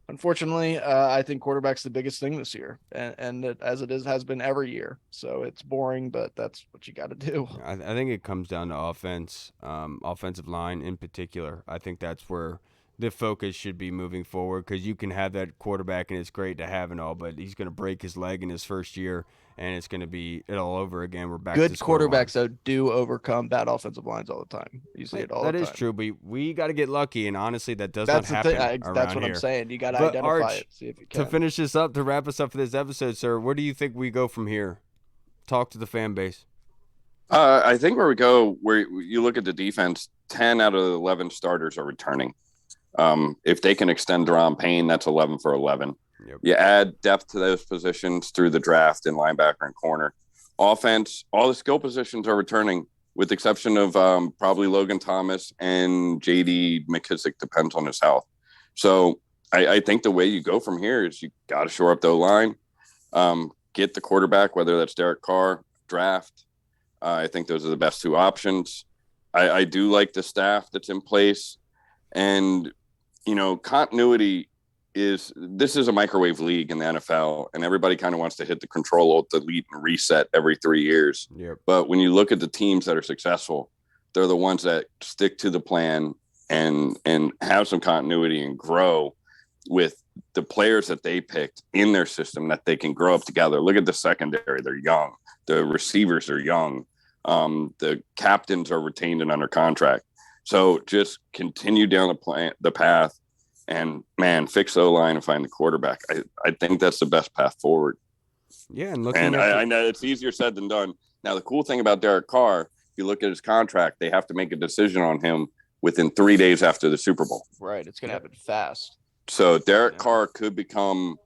unfortunately, I think quarterback's the biggest thing this year, and as it has been every year. So it's boring, but that's what you got to do. I think it comes down to offense, offensive line in particular. I think that's where the focus should be moving forward, because you can have that quarterback and it's great to have and all, but he's going to break his leg in his first year and it's going to be it all over again. We're back Good to square one. quarterbacks, though, do overcome bad offensive lines all the time. You see it all the time. That is true, but we got to get lucky, and honestly, that does That's not the happen thing. around That's what here. I'm saying. You got to But identify Arch, it. See if you can. to finish this up, to wrap us up for this episode, sir, where do you think we go from here? Talk to the fan base. I think where we go, where you look at the defense, 10 out of the 11 starters are returning. If they can extend Deron Payne, that's 11 for 11. Yep. You add depth to those positions through the draft in linebacker and corner. Offense, all the skill positions are returning, with the exception of probably Logan Thomas and J.D. McKissick, depends on his health. So I think the way you go from here is you got to shore up the line, get the quarterback, whether that's Derek Carr, draft. I think those are the best two options. I do like the staff that's in place. And, continuity this is a microwave league in the NFL, and everybody kind of wants to hit the control, alt, delete, and reset every 3 years. Yep. But when you look at the teams that are successful, they're the ones that stick to the plan and have some continuity and grow with the players that they picked in their system, that they can grow up together. Look at the secondary. They're young. The receivers are young. The captains are retained and under contract. So just continue down the path. And, man, fix the O-line and find the quarterback. I think that's the best path forward. Yeah, and I know it's easier said than done. Now, the cool thing about Derek Carr, if you look at his contract, they have to make a decision on him within 3 days after the Super Bowl. Right. It's going to happen fast. So Derek Carr could become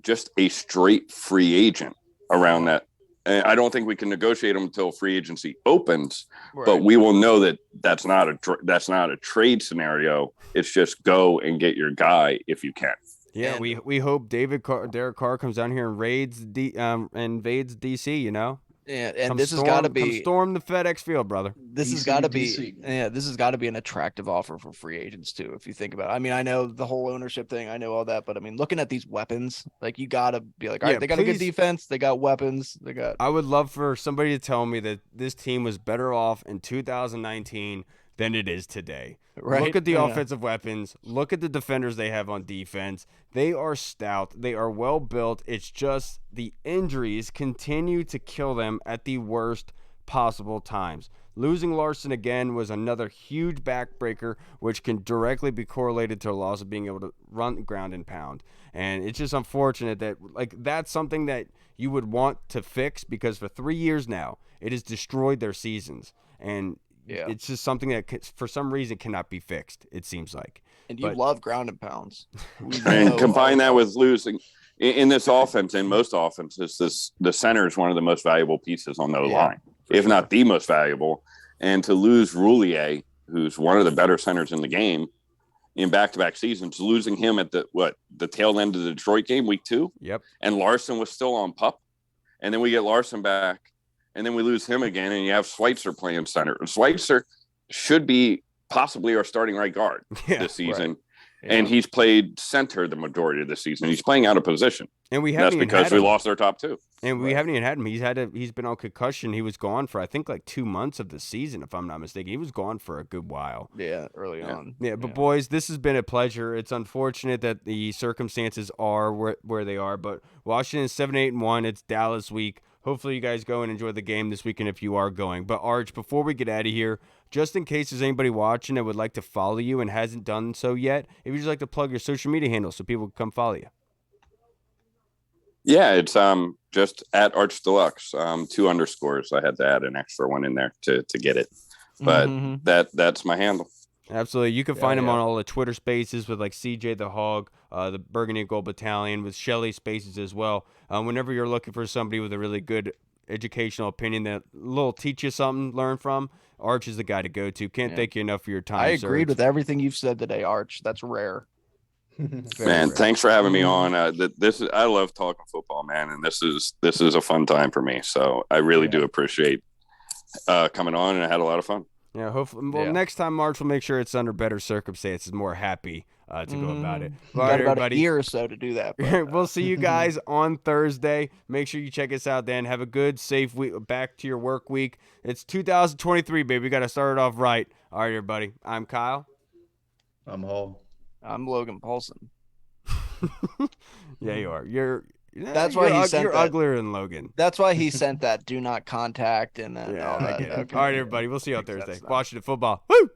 just a straight free agent around that. And I don't think we can negotiate him until free agency opens, Right. but we will know that that's not a trade scenario. It's just go and get your guy if you can. Yeah, And- we hope Derek Carr comes down here and invades DC. Yeah, and Come this has storm- got to come be storm the FedEx Field, brother. this has DC, got to be DC. this has got to be an attractive offer for free agents too, if you think about it. I mean, I know the whole ownership thing, I know all that, but I mean, looking at these weapons, like, you got to be like, all Yeah, right, they got a please. good defense, they got weapons, they got I would love for somebody to tell me that this team was better off in 2019 than it is today. right. Look at the Yeah. offensive weapons. Look at the defenders they have on defense. They are stout. They are well built. It's just the injuries continue to kill them at the worst possible times. Losing Larson again was another huge backbreaker, which can directly be correlated to a loss of being able to run ground and pound. And it's just unfortunate that, that's something that you would want to fix, because for 3 years now, it has destroyed their seasons. And Yeah. it's just something that for some reason cannot be fixed, it seems like. And you but- love ground and pounds. We And know combine all that about- with losing in this offense, in most offenses, the center is one of the most valuable pieces on the Yeah, line, if not the most valuable. And to lose Roulier, who's one of the better centers in the game, in back-to-back seasons, losing him at the tail end of the Detroit game, week 2, Yep. and Larson was still on PUP, and then we get Larson back, and then we lose him again, and you have Schweitzer playing center. And Schweitzer should be possibly our starting right guard Yeah. this season. Yeah. And he's played center the majority of the season. He's playing out of position. And we That's haven't even because had we him. lost our top 2. And we Right. haven't even had him. He's been on concussion. He was gone for, I think, 2 months of the season, if I'm not mistaken. He was gone for a good while. Yeah, early Yeah. on. Yeah, but boys, this has been a pleasure. It's unfortunate that the circumstances are where they are, but Washington's 7-8-1. It's Dallas week. Hopefully you guys go and enjoy the game this weekend if you are going. But Arch, before we get out of here, just in case there's anybody watching that would like to follow you and hasn't done so yet, if you just like to plug your social media handles so people can come follow you. Yeah, it's just at Arch Deluxe, 2 underscores. I had to add an extra one in there to get it. But Mhm. that's my handle. Absolutely. You can Yeah, find him yeah. on all the Twitter spaces with CJ the Hog, the Burgundy and Gold Battalion, with Shelly spaces as well. Whenever you're looking for somebody with a really good educational opinion that will teach you something, learn from, Arch is the guy to go to. Can't Yeah. thank you enough for your time, I sir. agreed with everything you've said today, Arch. That's rare. Very Man, rare. thanks for having me Mhm. on. I love talking football, man, and this is a fun time for me. So I really Yeah. do appreciate coming on, and I had a lot of fun. Yeah, hopefully. Well, Yeah. next time, March, we'll make sure it's under better circumstances, more happy to go about it. You All got right, about everybody. a year or so to do that. But, We'll see you guys on Thursday. Make sure you check us out then. Have a good, safe week. Back to your work week. It's 2023, baby. We got to start it off right. All right, everybody. I'm Kyle. I'm Hall. I'm Logan Paulson. Yeah, you are. You're. That's why he sent you're that. uglier than Logan. That's why he sent that do not contact and then Yeah, all I that. get it. Okay. All right, everybody. We'll see you on Makes Thursday. sense now. Washington football. Woo!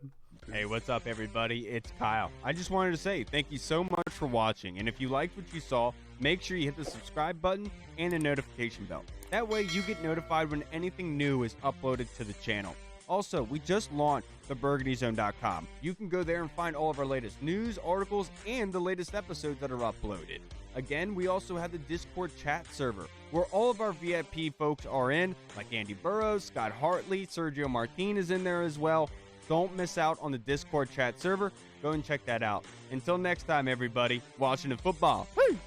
Hey, what's up, everybody? It's Kyle. I just wanted to say thank you so much for watching. And if you liked what you saw, make sure you hit the subscribe button and the notification bell. That way you get notified when anything new is uploaded to the channel. Also, we just launched theburgundyzone.com. You can go there and find all of our latest news, articles, and the latest episodes that are uploaded. Again, we also have the Discord chat server, where all of our VIP folks are in, like Andy Burrows, Scott Hartley, Sergio Martin is in there as well. Don't miss out on the Discord chat server. Go and check that out. Until next time, everybody, Washington football. Woo!